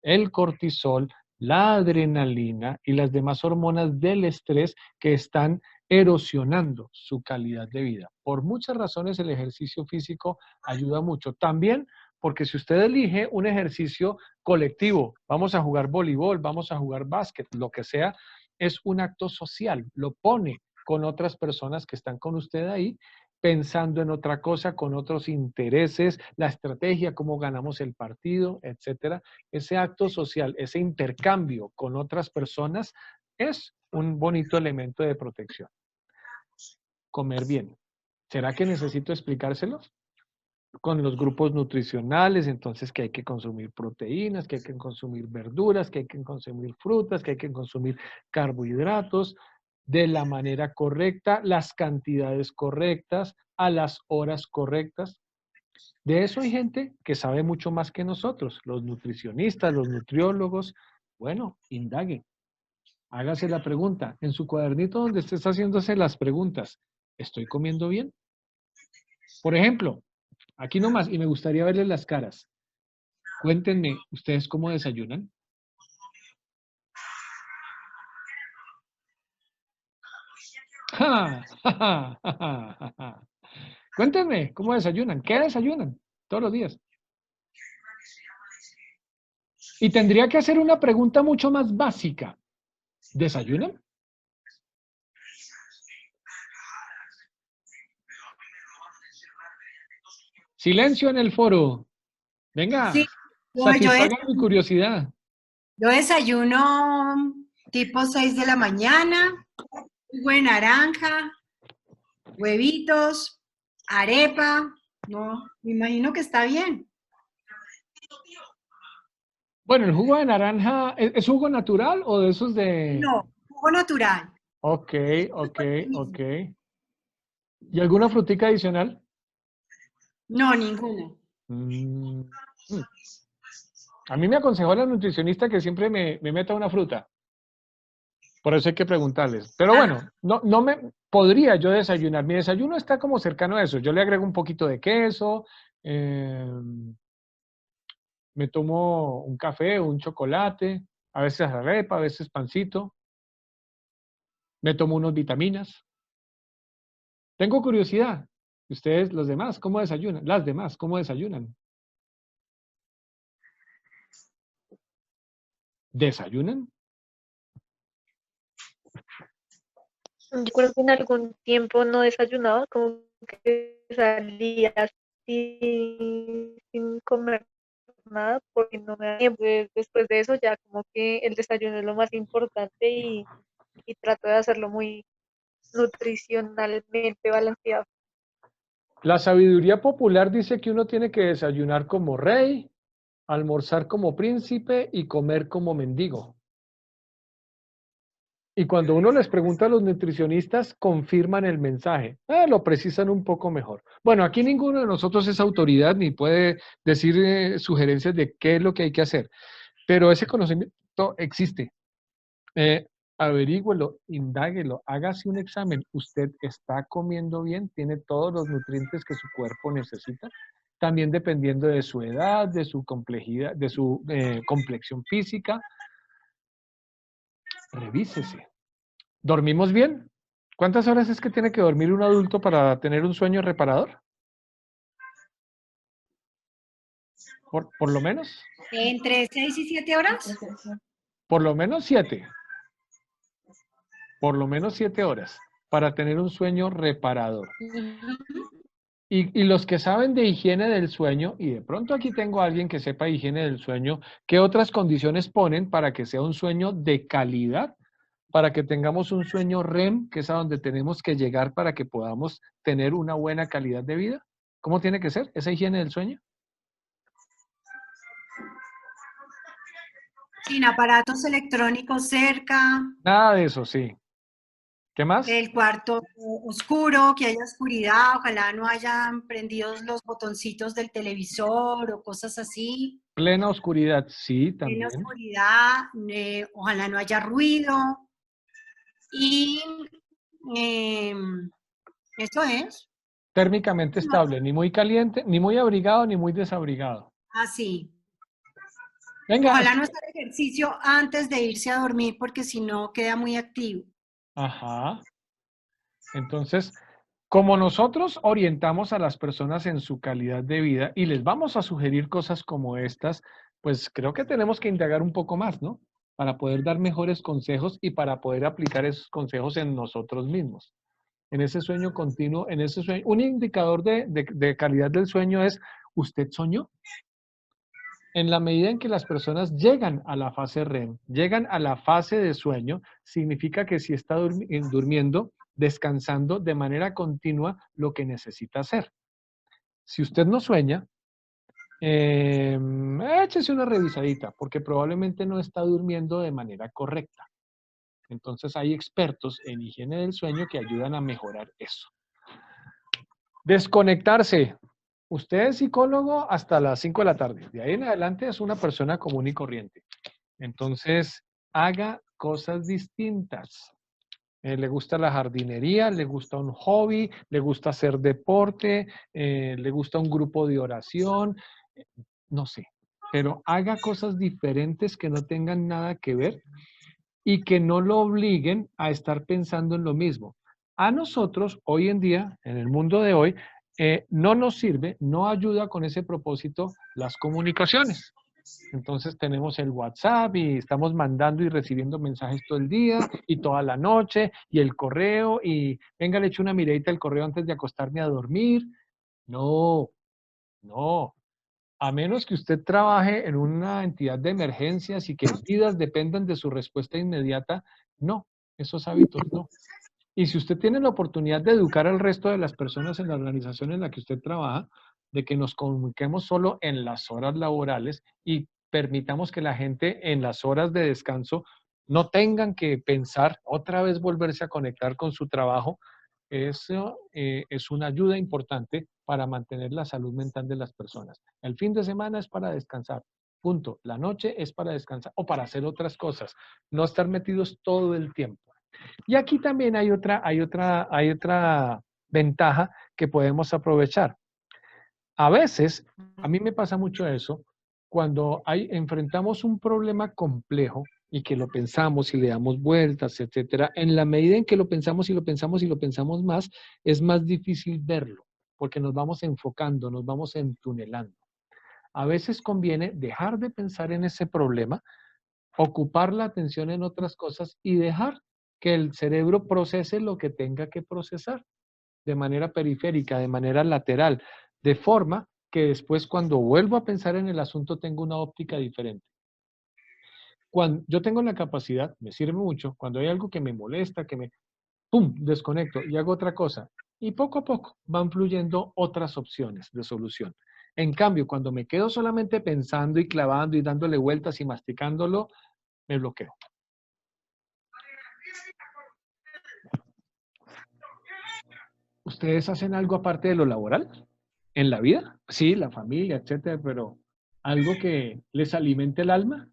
el cortisol, la adrenalina y las demás hormonas del estrés que están erosionando su calidad de vida. Por muchas razones el ejercicio físico ayuda mucho. También porque si usted elige un ejercicio colectivo, vamos a jugar voleibol, vamos a jugar básquet, lo que sea, es un acto social, lo pone con otras personas que están con usted ahí, pensando en otra cosa, con otros intereses, la estrategia, cómo ganamos el partido, etcétera. Ese acto social, ese intercambio con otras personas es un bonito elemento de protección. Comer bien. ¿Será que necesito explicárselos? Con los grupos nutricionales, entonces que hay que consumir proteínas, que hay que consumir verduras, que hay que consumir frutas, que hay que consumir carbohidratos de la manera correcta, las cantidades correctas, a las horas correctas. De eso hay gente que sabe mucho más que nosotros, los nutricionistas, los nutriólogos. Bueno, indague, hágase la pregunta. En su cuadernito donde usted está haciéndose las preguntas, ¿estoy comiendo bien? Por ejemplo, aquí nomás, y me gustaría verles las caras. Cuéntenme, ¿ustedes cómo desayunan? ¡Ja! ¡Ja, ja, ja, ja, ja! Cuéntenme, ¿cómo desayunan? ¿Qué desayunan todos los días? Y tendría que hacer una pregunta mucho más básica. ¿Desayunan? Silencio en el foro. Venga, Sí, yo satisfagan mi curiosidad. yo desayuno tipo 6 de la mañana, jugo de naranja, huevitos, arepa. No, me imagino que está bien. Bueno, el jugo de naranja, ¿es jugo natural o de esos de...? No, jugo natural. Ok, ok, ok. ¿Y alguna frutica adicional? No, ninguno. Mm, mm. A mí me aconsejó la nutricionista que siempre me meta una fruta. Por eso hay que preguntarles. Pero bueno, no me podría yo desayunar. Mi desayuno está como cercano a eso. Yo le agrego un poquito de queso, me tomo un café, un chocolate, a veces arepa, a veces pancito, me tomo unas vitaminas. Tengo curiosidad. Ustedes, los demás, ¿cómo desayunan? Las demás, ¿cómo desayunan? ¿Desayunan? Yo creo que en algún tiempo no desayunaba, como que salía sin comer nada porque no me da tiempo. Después de eso ya como que el desayuno es lo más importante y trato de hacerlo muy nutricionalmente balanceado. La sabiduría popular dice que uno tiene que desayunar como rey, almorzar como príncipe y comer como mendigo. Y cuando uno les pregunta a los nutricionistas, confirman el mensaje. Lo precisan un poco mejor. Bueno, aquí ninguno de nosotros es autoridad ni puede decir sugerencias de qué es lo que hay que hacer. Pero ese conocimiento existe. Averígüelo, indáguelo, hágase un examen. ¿Usted está comiendo bien? ¿Tiene todos los nutrientes que su cuerpo necesita? También dependiendo de su edad, de su complejidad, de su complexión física. Revísese. ¿Dormimos bien? ¿Cuántas horas es que tiene que dormir un adulto para tener un sueño reparador? ¿Por lo menos? ¿Entre 6 y 7 horas? Por lo menos 7. Por lo menos 7 horas para tener un sueño reparador. Y los que saben de higiene del sueño, y de pronto aquí tengo a alguien que sepa higiene del sueño, ¿qué otras condiciones ponen para que sea un sueño de calidad? Para que tengamos un sueño REM, que es a donde tenemos que llegar para que podamos tener una buena calidad de vida. ¿Cómo tiene que ser esa higiene del sueño? Sin aparatos electrónicos cerca, Nada de eso, sí. ¿Qué más? el cuarto oscuro, que haya oscuridad, ojalá no hayan prendidos los botoncitos del televisor o cosas así. Plena oscuridad, sí, En la también. oscuridad, ojalá no haya ruido. Y eso es. Térmicamente estable, ni muy caliente, ni muy abrigado, ni muy desabrigado. Así. Venga, Ojalá no hacer ejercicio antes de irse a dormir porque si no queda muy activo. ajá. Entonces, como nosotros orientamos a las personas en su calidad de vida y les vamos a sugerir cosas como estas, pues creo que tenemos que indagar un poco más, ¿no? Para poder dar mejores consejos y para poder aplicar esos consejos en nosotros mismos. En ese sueño continuo, en ese sueño, un indicador de calidad del sueño es, ¿usted soñó? En la medida en que las personas llegan a la fase REM, llegan a la fase de sueño, significa que si está durmiendo, descansando de manera continua lo que necesita hacer. Si usted no sueña, échese una revisadita, porque probablemente no está durmiendo de manera correcta. Entonces hay expertos en higiene del sueño que ayudan a mejorar eso. Desconectarse. Usted es psicólogo hasta las 5 de la tarde. De ahí en adelante es una persona común y corriente. Entonces, haga cosas distintas. Le gusta la jardinería, le gusta un hobby, le gusta hacer deporte, le gusta un grupo de oración, no sé. Pero haga cosas diferentes que no tengan nada que ver y que no lo obliguen a estar pensando en lo mismo. A nosotros, hoy en día, en el mundo de hoy, no nos sirve, no ayuda con ese propósito las comunicaciones. Entonces tenemos el WhatsApp y estamos mandando y recibiendo mensajes todo el día y toda la noche y el correo y venga, le echo una miradita al correo antes de acostarme a dormir. No, no. A menos que usted trabaje en una entidad de emergencias y que vidas dependan de su respuesta inmediata, no, esos hábitos no. Y si usted tiene la oportunidad de educar al resto de las personas en la organización en la que usted trabaja, de que nos comuniquemos solo en las horas laborales y permitamos que la gente en las horas de descanso no tengan que pensar otra vez volverse a conectar con su trabajo, eso es una ayuda importante para mantener la salud mental de las personas. El fin de semana es para descansar, punto. La noche es para descansar o para hacer otras cosas, no estar metidos todo el tiempo. Y aquí también hay otra ventaja que podemos aprovechar. A veces, a mí me pasa mucho eso, cuando enfrentamos un problema complejo y que lo pensamos y le damos vueltas, etcétera, en la medida en que lo pensamos y lo pensamos y lo pensamos más, es más difícil verlo, porque nos vamos enfocando, nos vamos entunelando. A veces conviene dejar de pensar en ese problema, ocupar la atención en otras cosas y dejar que el cerebro procese lo que tenga que procesar de manera periférica, de manera lateral, de forma que después cuando vuelvo a pensar en el asunto tengo una óptica diferente. Cuando yo tengo la capacidad, me sirve mucho, cuando hay algo que me molesta, ¡pum!, desconecto y hago otra cosa. Y poco a poco van fluyendo otras opciones de solución. En cambio, cuando me quedo solamente pensando y clavando y dándole vueltas y masticándolo, me bloqueo. ¿Ustedes hacen algo aparte de lo laboral en la vida? Sí, la familia, etcétera, pero algo que les alimente el alma.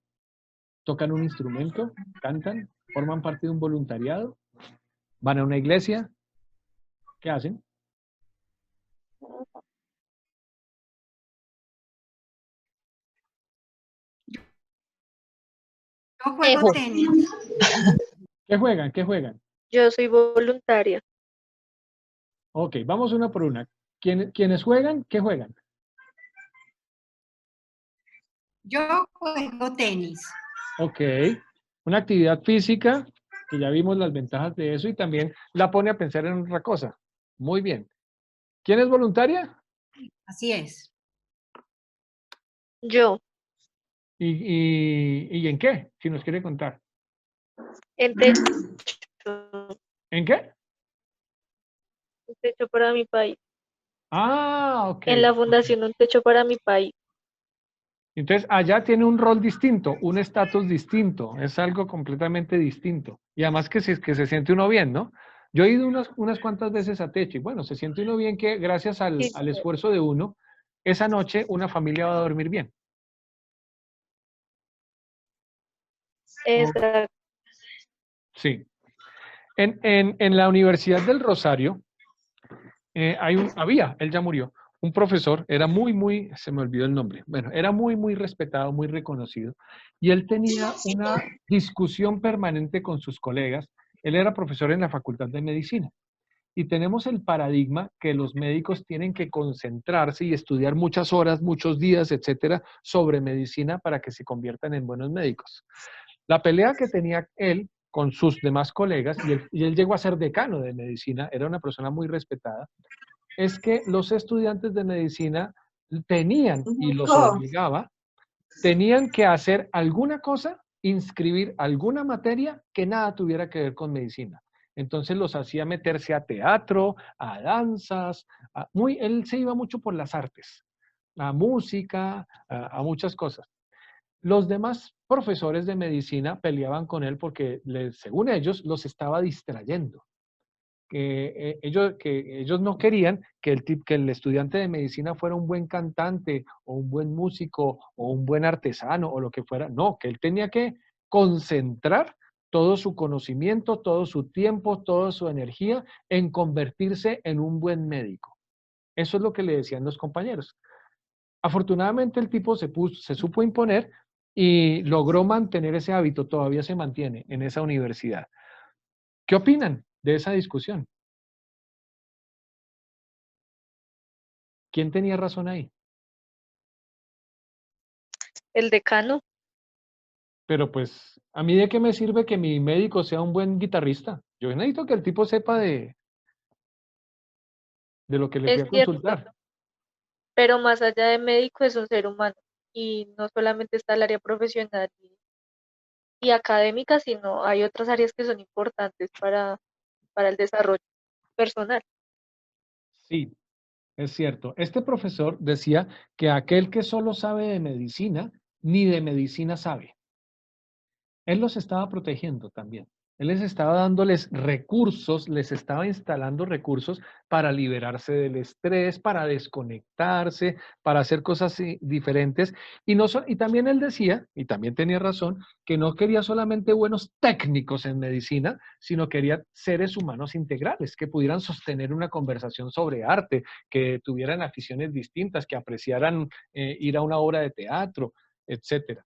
¿Tocan un instrumento? ¿Cantan? ¿Forman parte de un voluntariado? ¿Van a una iglesia? ¿Qué hacen? Yo juego tenis. ¿Qué juegan? ¿Qué juegan? Yo soy voluntaria. Ok, vamos una por una. ¿Quiénes juegan? ¿Qué juegan? Yo juego tenis. Ok, una actividad física, que ya vimos las ventajas de eso y también la pone a pensar en otra cosa. Muy bien. ¿Quién es voluntaria? Así es. Yo, ¿Y en qué? Si nos quiere contar. en techo, ¿En qué? un techo para mi país. Ah, ok. En la fundación Un Techo para mi país. Entonces, allá tiene un rol distinto, un estatus distinto, es algo completamente distinto. Y además que se siente uno bien, ¿no? Yo he ido unas cuantas veces a Techo y bueno, se siente uno bien que gracias Sí, al esfuerzo de uno, esa noche una familia va a dormir bien. Oh, exacto. sí. En la Universidad del Rosario, él ya murió, un profesor, era se me olvidó el nombre, bueno, era muy respetado, muy reconocido, y él tenía una discusión permanente con sus colegas. Él era profesor en la Facultad de Medicina, y tenemos el paradigma que los médicos tienen que concentrarse y estudiar muchas horas, muchos días, etcétera, sobre medicina para que se conviertan en buenos médicos. La pelea que tenía él con sus demás colegas, y él llegó a ser decano de medicina, era una persona muy respetada, es que los estudiantes de medicina tenían, y los obligaba, tenían que hacer alguna cosa, inscribir alguna materia que nada tuviera que ver con medicina. Entonces los hacía meterse a teatro, a danzas, él se iba mucho por las artes, a música, a muchas cosas. Los demás profesores de medicina peleaban con él porque, según ellos, los estaba distrayendo. Que ellos no querían que el estudiante de medicina fuera un buen cantante o un buen músico o un buen artesano o lo que fuera. No, que él tenía que concentrar todo su conocimiento, todo su tiempo, toda su energía en convertirse en un buen médico. Eso es lo que le decían los compañeros. Afortunadamente el tipo se supo imponer y logró mantener ese hábito, todavía se mantiene en esa universidad. ¿Qué opinan de esa discusión? ¿Quién tenía razón ahí? El decano. Pero pues, ¿a mí de qué me sirve que mi médico sea un buen guitarrista? Yo necesito que el tipo sepa de lo que le fui Es a cierto. consultar. pero más allá de médico es un ser humano y no solamente está el área profesional y académica, sino hay otras áreas que son importantes para el desarrollo personal. Sí, es cierto. Este profesor decía que aquel que solo sabe de medicina, ni de medicina sabe. Él los estaba protegiendo también. Él les estaba dándoles recursos, les estaba instalando recursos para liberarse del estrés, para desconectarse, para hacer cosas diferentes. Y, no y también él decía, y también tenía razón, que no quería solamente buenos técnicos en medicina, sino quería seres humanos integrales, que pudieran sostener una conversación sobre arte, que tuvieran aficiones distintas, que apreciaran ir a una obra de teatro, etcétera.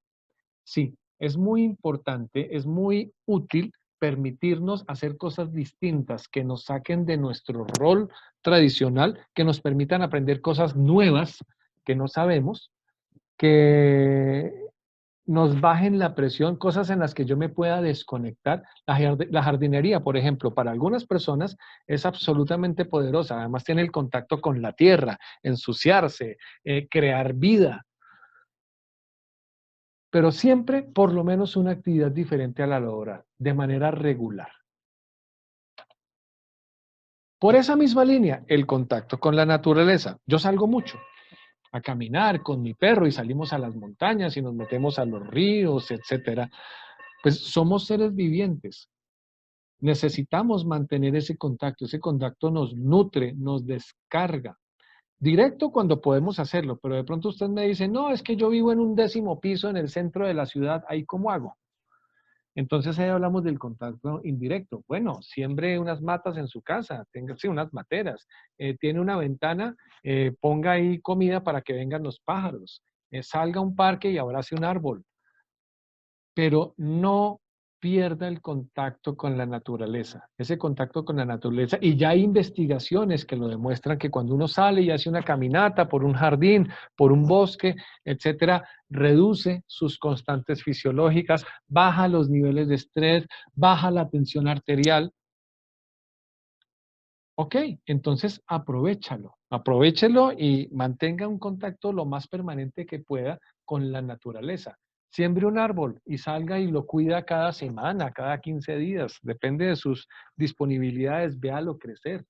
Sí, es muy importante, es muy útil permitirnos hacer cosas distintas que nos saquen de nuestro rol tradicional, que nos permitan aprender cosas nuevas que no sabemos, que nos bajen la presión, cosas en las que yo me pueda desconectar. La jardinería, por ejemplo, para algunas personas es absolutamente poderosa. Además tiene el contacto con la tierra, ensuciarse, crear vida, pero siempre por lo menos una actividad diferente a la laboral, de manera regular. Por esa misma línea, el contacto con la naturaleza. Yo salgo mucho a caminar con mi perro y salimos a las montañas y nos metemos a los ríos, etcétera. Pues somos seres vivientes. Necesitamos mantener ese contacto. Ese contacto nos nutre, nos descarga. Directo cuando podemos hacerlo, pero de pronto usted me dice, no, es que yo vivo en un 10º piso en el centro de la ciudad, ¿ahí cómo hago? Entonces ahí hablamos del contacto indirecto. Bueno, siembre unas matas en su casa, tenga sí, unas materas, tiene una ventana, ponga ahí comida para que vengan los pájaros, salga a un parque y abrace un árbol, pero no pierda el contacto con la naturaleza, ese contacto con la naturaleza. Y ya hay investigaciones que lo demuestran que cuando uno sale y hace una caminata por un jardín, por un bosque, etcétera, reduce sus constantes fisiológicas, baja los niveles de estrés, baja la tensión arterial. Ok, entonces aprovechalo y mantenga un contacto lo más permanente que pueda con la naturaleza. Siembre un árbol y salga y lo cuida cada semana, cada 15 días, depende de sus disponibilidades, véalo crecer.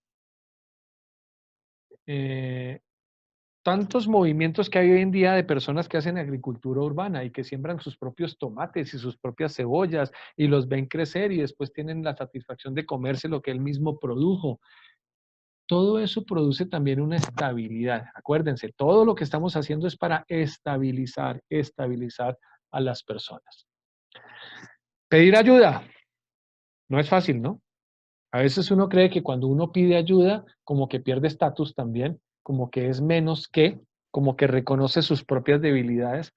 Eh, Tantos movimientos que hay hoy en día de personas que hacen agricultura urbana y que siembran sus propios tomates y sus propias cebollas y los ven crecer y después tienen la satisfacción de comerse lo que él mismo produjo. Todo eso produce también una estabilidad. Acuérdense, todo lo que estamos haciendo es para estabilizar a las personas. Pedir ayuda no es fácil, ¿no? A veces uno cree que cuando uno pide ayuda, como que pierde estatus también, como que es menos que, como que reconoce sus propias debilidades.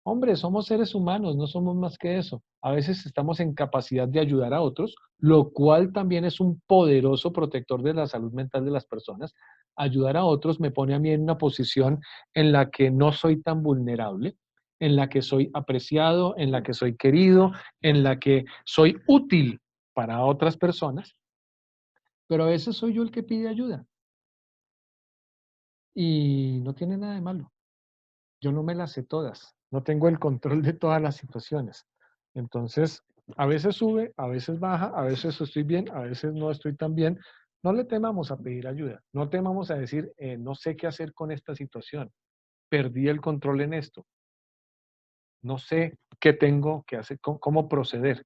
Hombre, somos seres humanos, no somos más que eso. A veces estamos en capacidad de ayudar a otros, lo cual también es un poderoso protector de la salud mental de las personas. Ayudar a otros me pone a mí en una posición en la que no soy tan vulnerable, en la que soy apreciado, en la que soy querido, en la que soy útil para otras personas, pero a veces soy yo el que pide ayuda y no tiene nada de malo. Yo no me las sé todas, no tengo el control de todas las situaciones. Entonces, a veces sube, a veces baja, a veces estoy bien, a veces no estoy tan bien. No le temamos a pedir ayuda, no temamos a decir, no sé qué hacer con esta situación, perdí el control en esto, no sé qué tengo que hacer, cómo proceder.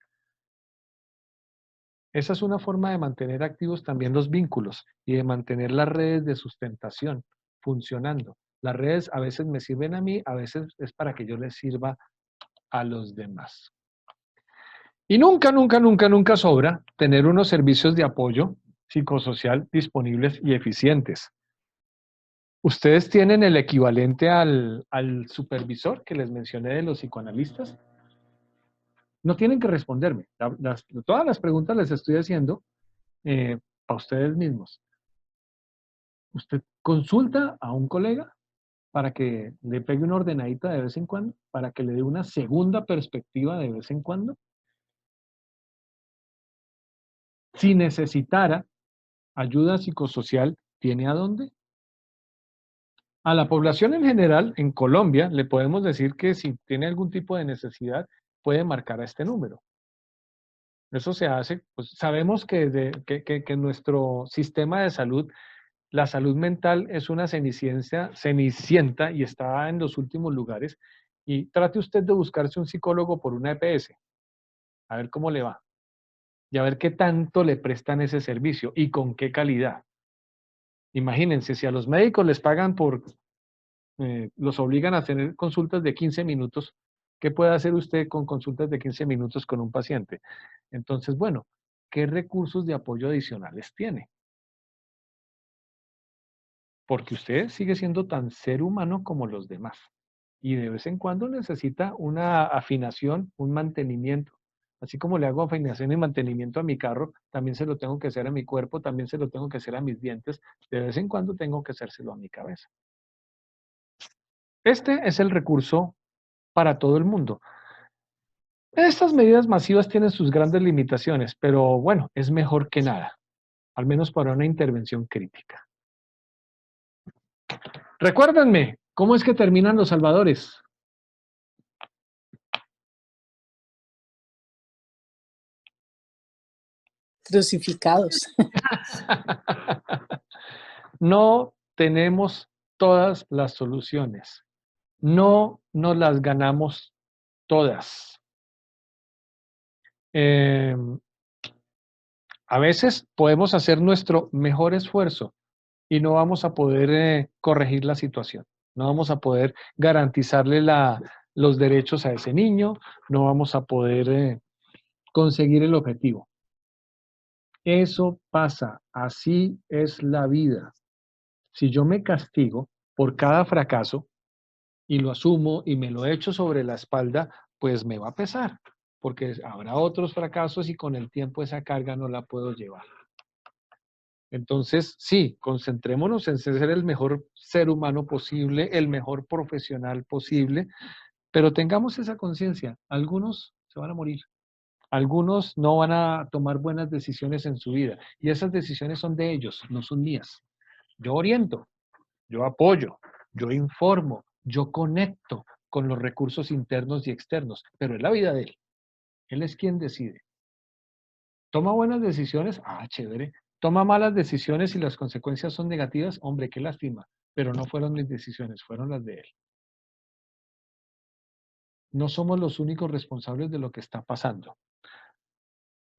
Esa es una forma de mantener activos también los vínculos y de mantener las redes de sustentación funcionando. Las redes a veces me sirven a mí, a veces es para que yo les sirva a los demás. Y nunca, nunca, nunca, nunca sobra tener unos servicios de apoyo psicosocial disponibles y eficientes. ¿Ustedes tienen el equivalente al supervisor que les mencioné de los psicoanalistas? No tienen que responderme. Todas las preguntas les estoy haciendo para ustedes mismos. ¿Usted consulta a un colega para que le pegue una ordenadita de vez en cuando? ¿Para que le dé una segunda perspectiva de vez en cuando? Si necesitara ayuda psicosocial, ¿tiene a dónde? A la población en general, en Colombia, le podemos decir que si tiene algún tipo de necesidad, puede marcar a este número. Eso se hace, pues sabemos que, que nuestro sistema de salud, la salud mental es una cenicienta y está en los últimos lugares. Y trate usted de buscarse un psicólogo por una EPS, a ver cómo le va y a ver qué tanto le prestan ese servicio y con qué calidad. Imagínense, si a los médicos les pagan por, los obligan a tener consultas de 15 minutos, ¿qué puede hacer usted con consultas de 15 minutos con un paciente? Entonces, bueno, ¿qué recursos de apoyo adicionales tiene? Porque usted sigue siendo tan ser humano como los demás. Y de vez en cuando necesita una afinación, un mantenimiento. Así como le hago afinación y mantenimiento a mi carro, también se lo tengo que hacer a mi cuerpo, también se lo tengo que hacer a mis dientes. De vez en cuando tengo que hacérselo a mi cabeza. Este es el recurso para todo el mundo. Estas medidas masivas tienen sus grandes limitaciones, pero bueno, es mejor que nada, al menos para una intervención crítica. Recuérdenme, ¿cómo es que terminan los salvadores? Crucificados. No tenemos todas las soluciones. No nos las ganamos todas. A veces podemos hacer nuestro mejor esfuerzo y no vamos a poder corregir la situación. No vamos a poder garantizarle los derechos a ese niño, no vamos a poder conseguir el objetivo. Eso pasa, así es la vida. Si yo me castigo por cada fracaso y lo asumo y me lo echo sobre la espalda, pues me va a pesar, porque habrá otros fracasos y con el tiempo esa carga no la puedo llevar. Entonces, sí, concentrémonos en ser el mejor ser humano posible, el mejor profesional posible, pero tengamos esa conciencia. Algunos se van a morir, algunos no van a tomar buenas decisiones en su vida y esas decisiones son de ellos, no son mías. Yo oriento, yo apoyo, yo informo, yo conecto con los recursos internos y externos, pero es la vida de él. Él es quien decide. ¿Toma buenas decisiones? Ah, chévere. ¿Toma malas decisiones y las consecuencias son negativas? Hombre, qué lástima. Pero no fueron mis decisiones, fueron las de él. No somos los únicos responsables de lo que está pasando.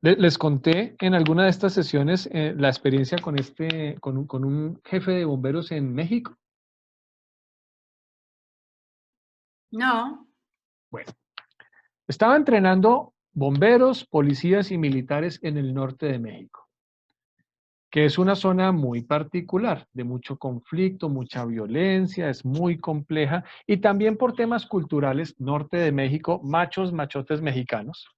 Les conté en alguna de estas sesiones la experiencia con un jefe de bomberos en México. No. Bueno, estaba entrenando bomberos, policías y militares en el norte de México, que es una zona muy particular, de mucho conflicto, mucha violencia, es muy compleja, y también por temas culturales, norte de México, machos, machotes mexicanos.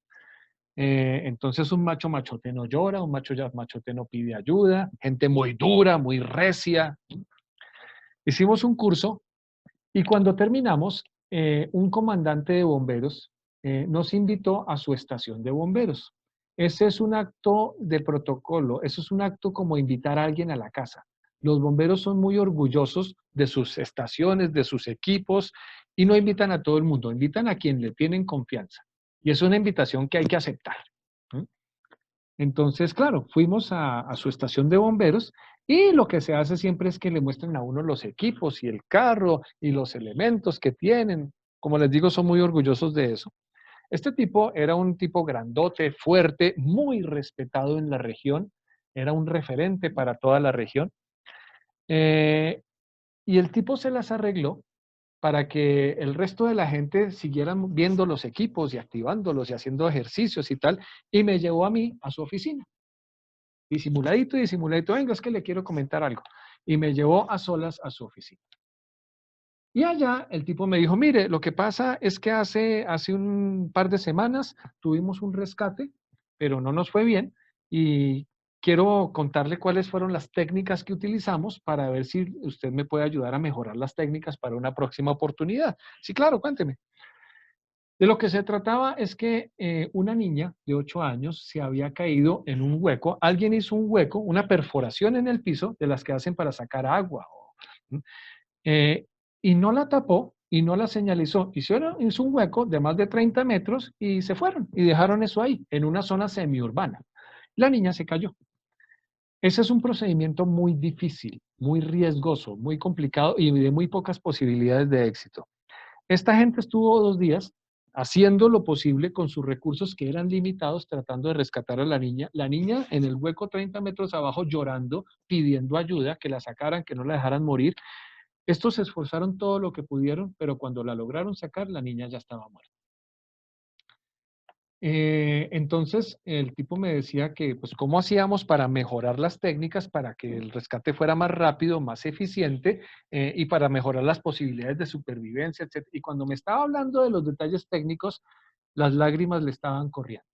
Entonces un macho machote no llora, un macho machote no pide ayuda, gente muy dura, muy recia. Hicimos un curso y cuando terminamos, un comandante de bomberos nos invitó a su estación de bomberos. Ese es un acto de protocolo, eso es un acto como invitar a alguien a la casa. Los bomberos son muy orgullosos de sus estaciones, de sus equipos, y no invitan a todo el mundo, invitan a quien le tienen confianza. Y es una invitación que hay que aceptar. Entonces, claro, fuimos a su estación de bomberos y lo que se hace siempre es que le muestran a uno los equipos y el carro y los elementos que tienen. Como les digo, son muy orgullosos de eso. Este tipo era un tipo grandote, fuerte, muy respetado en la región. Era un referente para toda la región. Y el tipo se las arregló para que el resto de la gente siguieran viendo los equipos y activándolos y haciendo ejercicios y tal, y me llevó a mí a su oficina. Disimuladito, disimuladito, venga, es que le quiero comentar algo. Y me llevó a solas a su oficina. Y allá el tipo me dijo, mire, lo que pasa es que hace un par de semanas tuvimos un rescate, pero no nos fue bien, y quiero contarle cuáles fueron las técnicas que utilizamos para ver si usted me puede ayudar a mejorar las técnicas para una próxima oportunidad. Sí, claro, cuénteme. De lo que se trataba es que una niña de 8 años se había caído en un hueco. Alguien hizo un hueco, una perforación en el piso de las que hacen para sacar agua. Y no la tapó y no la señalizó. Hizo un hueco de más de 30 metros y se fueron y dejaron eso ahí, en una zona semiurbana. La niña se cayó. Ese es un procedimiento muy difícil, muy riesgoso, muy complicado y de muy pocas posibilidades de éxito. Esta gente estuvo 2 días haciendo lo posible con sus recursos que eran limitados, tratando de rescatar a la niña. La niña en el hueco 30 metros abajo llorando, pidiendo ayuda, que la sacaran, que no la dejaran morir. Estos se esforzaron todo lo que pudieron, pero cuando la lograron sacar, la niña ya estaba muerta. Entonces, el tipo me decía que, pues, ¿cómo hacíamos para mejorar las técnicas para que el rescate fuera más rápido, más eficiente y para mejorar las posibilidades de supervivencia, etcétera? Y cuando me estaba hablando de los detalles técnicos, las lágrimas le estaban corriendo.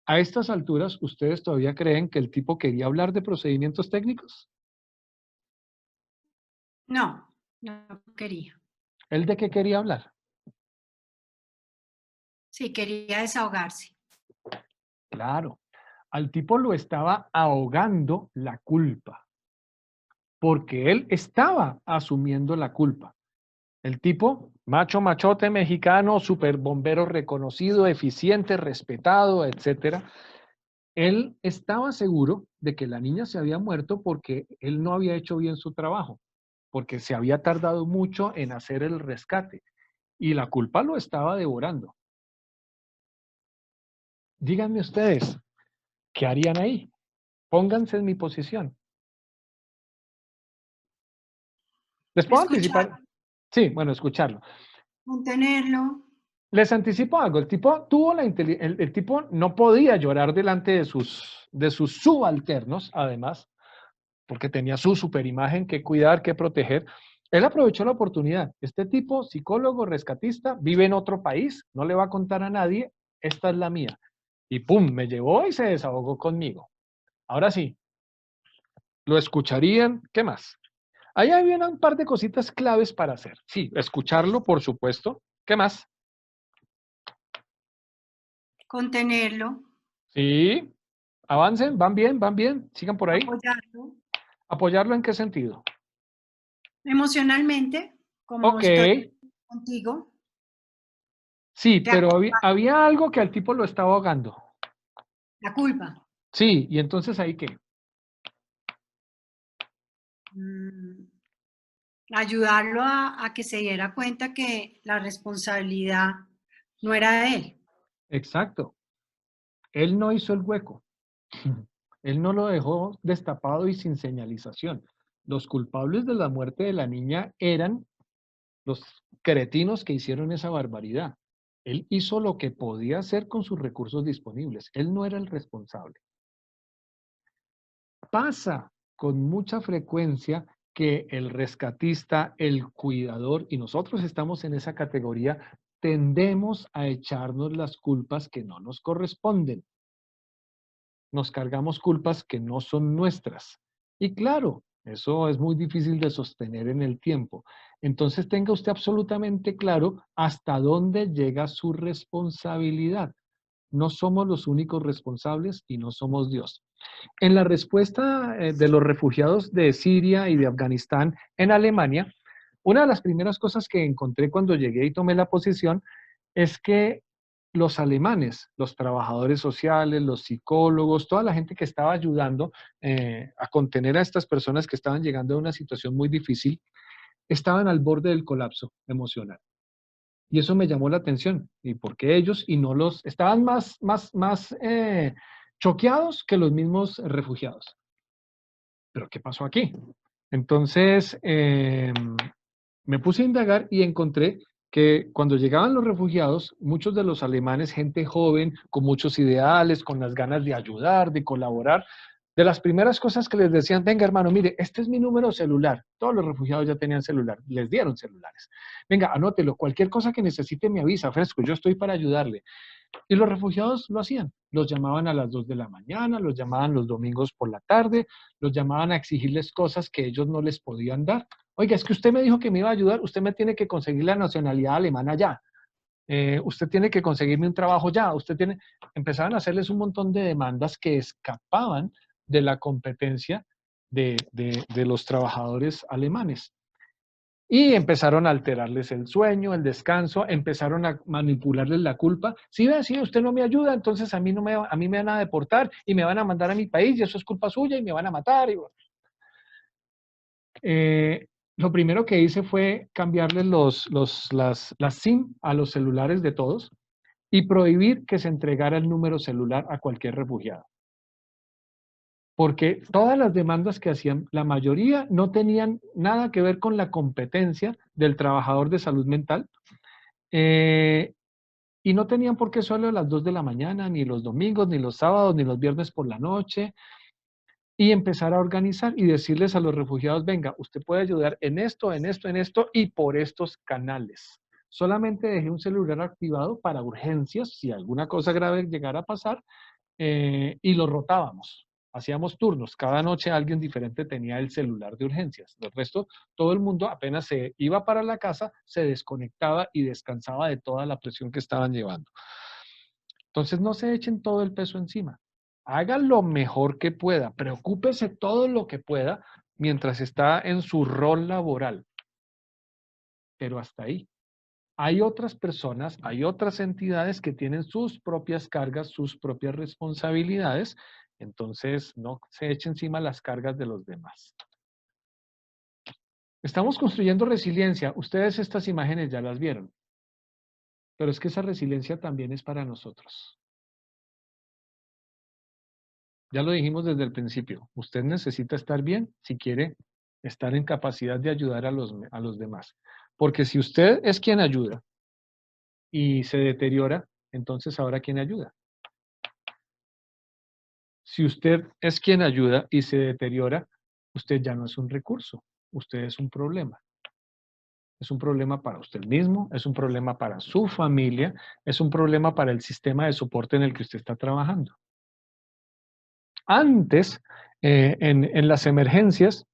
A estas alturas, ¿ustedes todavía creen que el tipo quería hablar de procedimientos técnicos? No, no quería. ¿Él de qué quería hablar? Sí, quería desahogarse. Claro, al tipo lo estaba ahogando la culpa, porque él estaba asumiendo la culpa. El tipo, macho, machote mexicano, super bombero reconocido, eficiente, respetado, etcétera. Él estaba seguro de que la niña se había muerto porque él no había hecho bien su trabajo, porque se había tardado mucho en hacer el rescate y la culpa lo estaba devorando. Díganme ustedes, ¿qué harían ahí? Pónganse en mi posición. ¿Les puedo Escuchar, anticipar? Sí, bueno, escucharlo. contenerlo. Les anticipo algo, el tipo tuvo el tipo no podía llorar delante de sus subalternos, además, porque tenía su superimagen que cuidar, que proteger. Él aprovechó la oportunidad. Este tipo, psicólogo, rescatista, vive en otro país, no le va a contar a nadie, esta es la mía. Y pum, me llevó y se desahogó conmigo. Ahora sí, lo escucharían, ¿qué más? Ahí había un par de cositas claves para hacer. Sí, escucharlo, por supuesto. ¿Qué más? Contenerlo, Sí, avancen, van bien, sigan por ahí. apoyarlo ¿Apoyarlo en qué sentido? emocionalmente, como Ok, estoy contigo, sí, te pero acompaño. había algo que al tipo lo estaba ahogando. La culpa. Sí, y entonces ahí qué. Mm, ayudarlo a que se diera cuenta que la responsabilidad no era de él. Exacto. Él no hizo el hueco. Él no lo dejó destapado y sin señalización. Los culpables de la muerte de la niña eran los cretinos que hicieron esa barbaridad. Él hizo lo que podía hacer con sus recursos disponibles. Él no era el responsable. Pasa con mucha frecuencia que el rescatista, el cuidador, y nosotros estamos en esa categoría, tendemos a echarnos las culpas que no nos corresponden. Nos cargamos culpas que no son nuestras. Y claro, eso es muy difícil de sostener en el tiempo. Entonces tenga usted absolutamente claro hasta dónde llega su responsabilidad. No somos los únicos responsables y no somos Dios. En la respuesta de los refugiados de Siria y de Afganistán en Alemania, una de las primeras cosas que encontré cuando llegué y tomé la posición es que los alemanes, los trabajadores sociales, los psicólogos, toda la gente que estaba ayudando a contener a estas personas que estaban llegando a una situación muy difícil, estaban al borde del colapso emocional. Y eso me llamó la atención. ¿Y por qué ellos y no los estaban más choqueados que los mismos refugiados? ¿Pero qué pasó aquí? Entonces, me puse a indagar y encontré que cuando llegaban los refugiados, muchos de los alemanes, gente joven, con muchos ideales, con las ganas de ayudar, de colaborar, de las primeras cosas que les decían, venga hermano, mire, este es mi número celular. Todos los refugiados ya tenían celular, les dieron celulares. Venga, anótelo, cualquier cosa que necesite me avisa, fresco, yo estoy para ayudarle. Y los refugiados lo hacían, los llamaban a las 2 de la mañana, los llamaban los domingos por la tarde, los llamaban a exigirles cosas que ellos no les podían dar. Oiga, es que usted me dijo que me iba a ayudar, usted me tiene que conseguir la nacionalidad alemana ya, usted tiene que conseguirme un trabajo ya, empezaban a hacerles un montón de demandas que escapaban de la competencia de los trabajadores alemanes. Y empezaron a alterarles el sueño, el descanso, empezaron a manipularles la culpa. Si ve, si usted no me ayuda, entonces a mí me van a deportar y me van a mandar a mi país y eso es culpa suya y me van a matar. Lo primero que hice fue cambiarles las SIM a los celulares de todos y prohibir que se entregara el número celular a cualquier refugiado. Porque todas las demandas que hacían, la mayoría no tenían nada que ver con la competencia del trabajador de salud mental, y no tenían por qué solo a las 2 de la mañana, ni los domingos, ni los sábados, ni los viernes por la noche, y empezar a organizar y decirles a los refugiados, venga, usted puede ayudar en esto, en esto, en esto, y por estos canales. Solamente dejé un celular activado para urgencias, si alguna cosa grave llegara a pasar, y lo rotábamos. Hacíamos turnos, cada noche alguien diferente tenía el celular de urgencias. Del resto, todo el mundo apenas se iba para la casa, se desconectaba y descansaba de toda la presión que estaban llevando. Entonces no se echen todo el peso encima. Haga lo mejor que pueda, preocúpese todo lo que pueda mientras está en su rol laboral. Pero hasta ahí. Hay otras personas, hay otras entidades que tienen sus propias cargas, sus propias responsabilidades. Entonces, no se eche encima las cargas de los demás. Estamos construyendo resiliencia. Ustedes estas imágenes ya las vieron. Pero es que esa resiliencia también es para nosotros. Ya lo dijimos desde el principio. Usted necesita estar bien si quiere estar en capacidad de ayudar a los demás. Porque si usted es quien ayuda y se deteriora, entonces ahora ¿quién ayuda? Si usted es quien ayuda y se deteriora, usted ya no es un recurso, usted es un problema. Es un problema para usted mismo, es un problema para su familia, es un problema para el sistema de soporte en el que usted está trabajando. Antes, en las emergencias,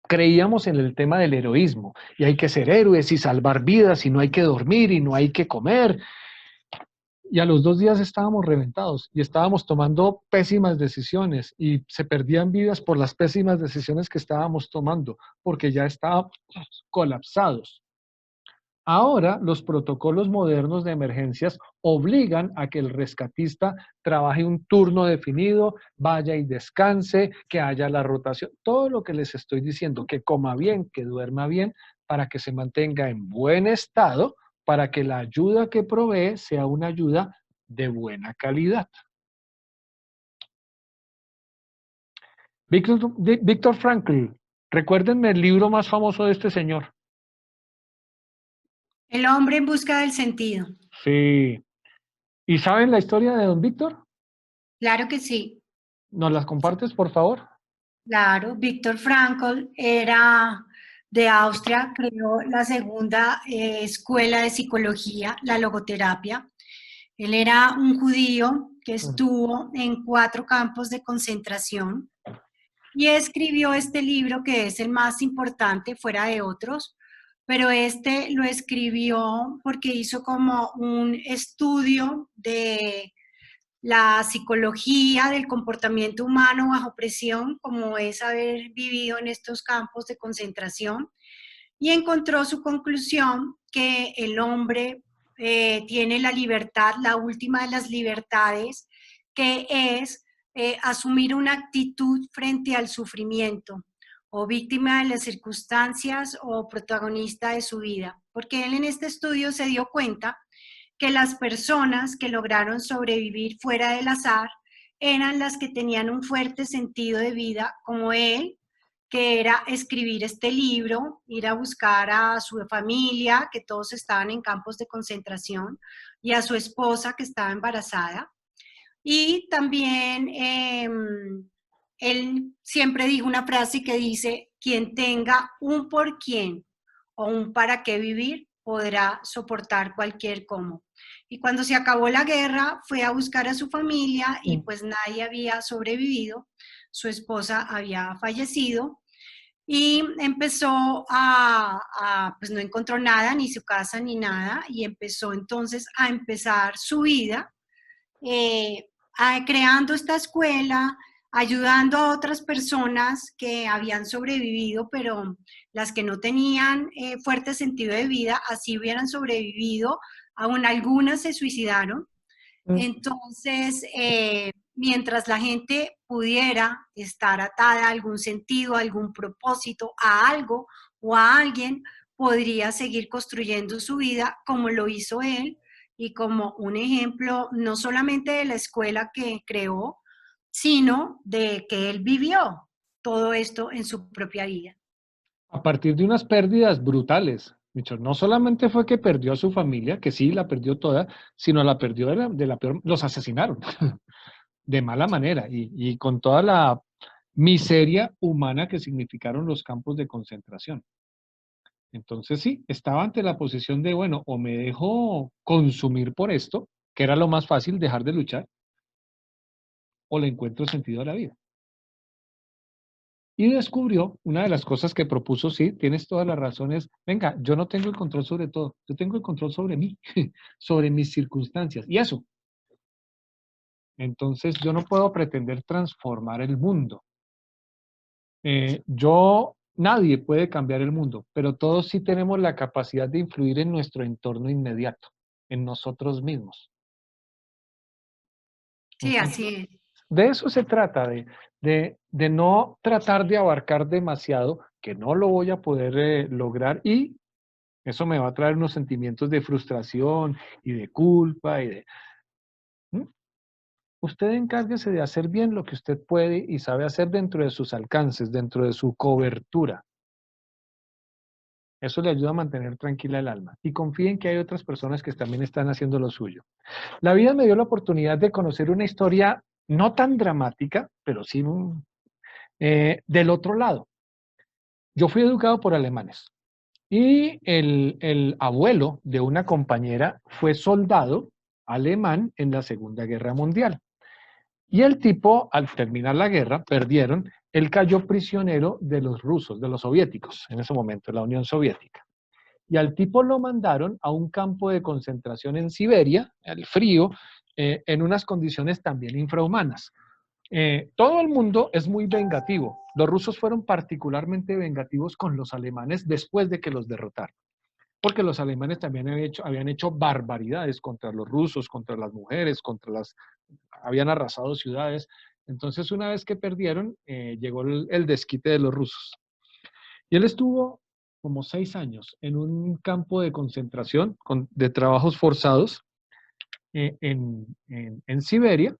creíamos en el tema del heroísmo, y hay que ser héroes y salvar vidas, y no hay que dormir, y no hay que comer. Y a los 2 días estábamos reventados y estábamos tomando pésimas decisiones y se perdían vidas por las pésimas decisiones que estábamos tomando, porque ya estábamos colapsados. Ahora los protocolos modernos de emergencias obligan a que el rescatista trabaje un turno definido, vaya y descanse, que haya la rotación, todo lo que les estoy diciendo, que coma bien, que duerma bien, para que se mantenga en buen estado, para que la ayuda que provee sea una ayuda de buena calidad. Viktor Frankl, recuérdenme el libro más famoso de este señor. El hombre en busca del sentido. Sí. ¿Y saben la historia de don Víctor? Claro que sí. ¿Nos las compartes, por favor? Claro, Viktor Frankl era de Austria, creó la segunda escuela de psicología, la logoterapia. Él era un judío que estuvo en 4 campos de concentración y escribió este libro que es el más importante fuera de otros, pero este lo escribió porque hizo como un estudio de la psicología del comportamiento humano bajo presión, como es haber vivido en estos campos de concentración, y encontró su conclusión que el hombre tiene la libertad, la última de las libertades, que es asumir una actitud frente al sufrimiento, o víctima de las circunstancias o protagonista de su vida, porque él en este estudio se dio cuenta que las personas que lograron sobrevivir fuera del azar eran las que tenían un fuerte sentido de vida, como él, que era escribir este libro, ir a buscar a su familia, que todos estaban en campos de concentración, y a su esposa, que estaba embarazada. Y también él siempre dijo una frase que dice, quien tenga un por quién o un para qué vivir, podrá soportar cualquier cómo. Y cuando se acabó la guerra, fue a buscar a su familia y pues nadie había sobrevivido, su esposa había fallecido y empezó pues no encontró nada, ni su casa ni nada, y empezó entonces a empezar su vida creando esta escuela, ayudando a otras personas que habían sobrevivido, pero las que no tenían fuerte sentido de vida, así hubieran sobrevivido, aún algunas se suicidaron. Entonces, mientras la gente pudiera estar atada a algún sentido, a algún propósito, a algo o a alguien, podría seguir construyendo su vida como lo hizo él y como un ejemplo no solamente de la escuela que creó, sino de que él vivió todo esto en su propia vida. A partir de unas pérdidas brutales. Dicho, no solamente fue que perdió a su familia, que sí, la perdió toda, sino la perdió de la peor, los asesinaron de mala manera y con toda la miseria humana que significaron los campos de concentración. Entonces sí, estaba ante la posición de, bueno, o me dejo consumir por esto, que era lo más fácil, dejar de luchar, o le encuentro sentido a la vida. Y descubrió, una de las cosas que propuso, sí, tienes todas las razones, venga, yo no tengo el control sobre todo, yo tengo el control sobre mí, sobre mis circunstancias, y eso. Entonces yo no puedo pretender transformar el mundo. Nadie puede cambiar el mundo, pero todos sí tenemos la capacidad de influir en nuestro entorno inmediato, en nosotros mismos. Sí, Entonces, así es. de eso se trata, de no tratar de abarcar demasiado, que no lo voy a poder lograr y eso me va a traer unos sentimientos de frustración y de culpa y de... ¿Mm? Usted encárguese de hacer bien lo que usted puede y sabe hacer dentro de sus alcances, dentro de su cobertura. Eso le ayuda a mantener tranquila el alma. Y confíe en que hay otras personas que también están haciendo lo suyo. La vida me dio la oportunidad de conocer una historia no tan dramática, pero sí del otro lado. Yo fui educado por alemanes y el abuelo de una compañera fue soldado alemán en la Segunda Guerra Mundial. Y el tipo, al terminar la guerra, perdieron, él cayó prisionero de los rusos, de los soviéticos, en ese momento, la Unión Soviética. Y al tipo lo mandaron a un campo de concentración en Siberia, al frío, en unas condiciones también infrahumanas. Todo el mundo es muy vengativo. Los rusos fueron particularmente vengativos con los alemanes después de que los derrotaron, porque los alemanes también habían hecho barbaridades contra los rusos, contra las mujeres, habían arrasado ciudades. Entonces, una vez que perdieron, llegó el desquite de los rusos. Y él estuvo como 6 años en un campo de concentración de trabajos forzados en Siberia.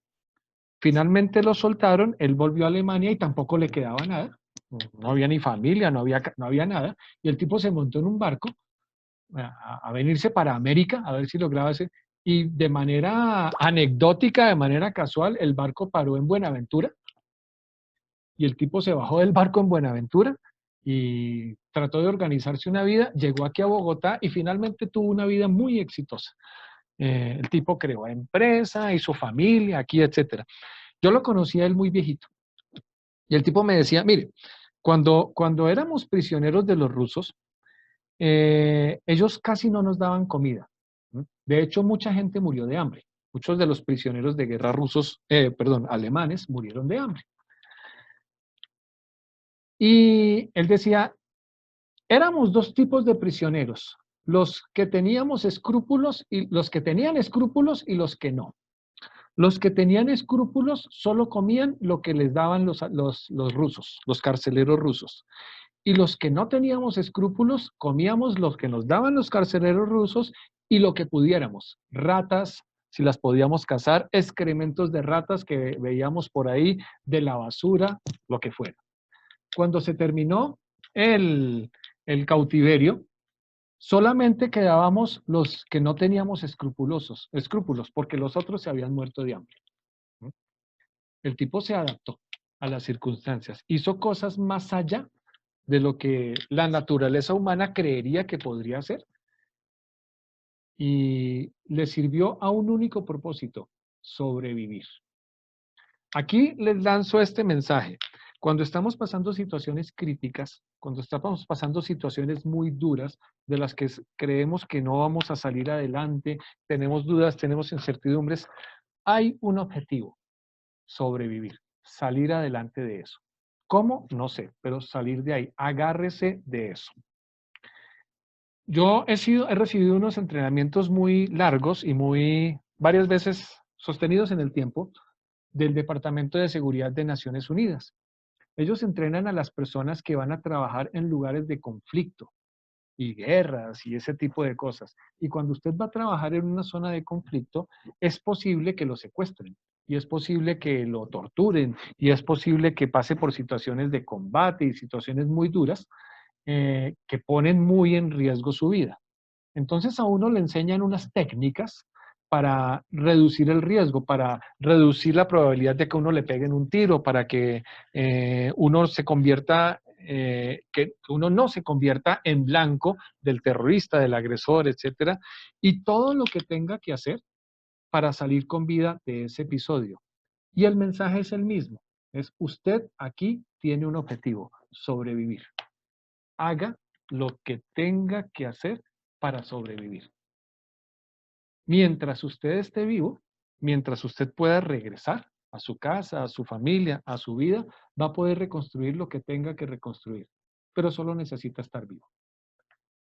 Finalmente lo soltaron, él volvió a Alemania y tampoco le quedaba nada. No había ni familia, no había nada. Y el tipo se montó en un barco a venirse para América, a ver si lograba hacer. Y de manera anecdótica, de manera casual, el barco paró en Buenaventura. Y el tipo se bajó del barco en Buenaventura y trató de organizarse una vida, llegó aquí a Bogotá y finalmente tuvo una vida muy exitosa. El tipo creó empresa, hizo familia aquí, etcétera. Yo lo conocí a él muy viejito. Y el tipo me decía, mire, cuando éramos prisioneros de los rusos, ellos casi no nos daban comida. De hecho, mucha gente murió de hambre. Muchos de los prisioneros de guerra alemanes murieron de hambre. Y él decía, éramos 2 tipos de prisioneros, los que teníamos escrúpulos y los que tenían escrúpulos y los que no. Los que tenían escrúpulos solo comían lo que les daban los rusos, los carceleros rusos. Y los que no teníamos escrúpulos, comíamos lo que nos daban los carceleros rusos y lo que pudiéramos. Ratas, si las podíamos cazar, excrementos de ratas que veíamos por ahí, de la basura, lo que fuera. Cuando se terminó el cautiverio, solamente quedábamos los que no teníamos escrúpulos, porque los otros se habían muerto de hambre. El tipo se adaptó a las circunstancias, hizo cosas más allá de lo que la naturaleza humana creería que podría hacer y le sirvió a un único propósito: sobrevivir. Aquí les lanzo este mensaje. Cuando estamos pasando situaciones críticas, cuando estamos pasando situaciones muy duras, de las que creemos que no vamos a salir adelante, tenemos dudas, tenemos incertidumbres, hay un objetivo: sobrevivir. salir adelante de eso. ¿Cómo? No sé, pero salir de ahí. Agárrese de eso. Yo he recibido unos entrenamientos muy largos y varias veces sostenidos en el tiempo del Departamento de Seguridad de Naciones Unidas. Ellos entrenan a las personas que van a trabajar en lugares de conflicto y guerras y ese tipo de cosas. Y cuando usted va a trabajar en una zona de conflicto, es posible que lo secuestren, y es posible que lo torturen, y es posible que pase por situaciones de combate y situaciones muy duras que ponen muy en riesgo su vida. Entonces a uno le enseñan unas técnicas para reducir el riesgo, para reducir la probabilidad de que uno le peguen un tiro, para que uno se convierta, que uno no se convierta en blanco del terrorista, del agresor, etcétera, y todo lo que tenga que hacer para salir con vida de ese episodio. Y el mensaje es el mismo, es usted aquí tiene un objetivo, sobrevivir. Haga lo que tenga que hacer para sobrevivir. Mientras usted esté vivo, mientras usted pueda regresar a su casa, a su familia, a su vida, va a poder reconstruir lo que tenga que reconstruir, pero solo necesita estar vivo.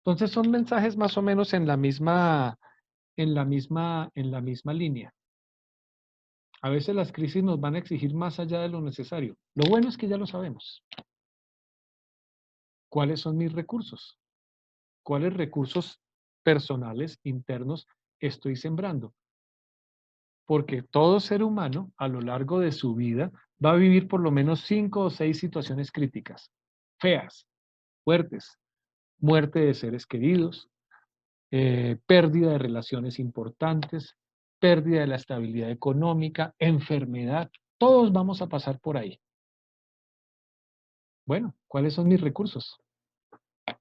Entonces son mensajes más o menos en la misma línea. A veces las crisis nos van a exigir más allá de lo necesario. Lo bueno es que ya lo sabemos. ¿Cuáles son mis recursos? ¿Cuáles recursos personales, internos, estoy sembrando? Porque todo ser humano a lo largo de su vida va a vivir por lo menos 5 o 6 situaciones críticas, feas, fuertes, muerte de seres queridos, pérdida de relaciones importantes, pérdida de la estabilidad económica, enfermedad, todos vamos a pasar por ahí. Bueno, ¿cuáles son mis recursos?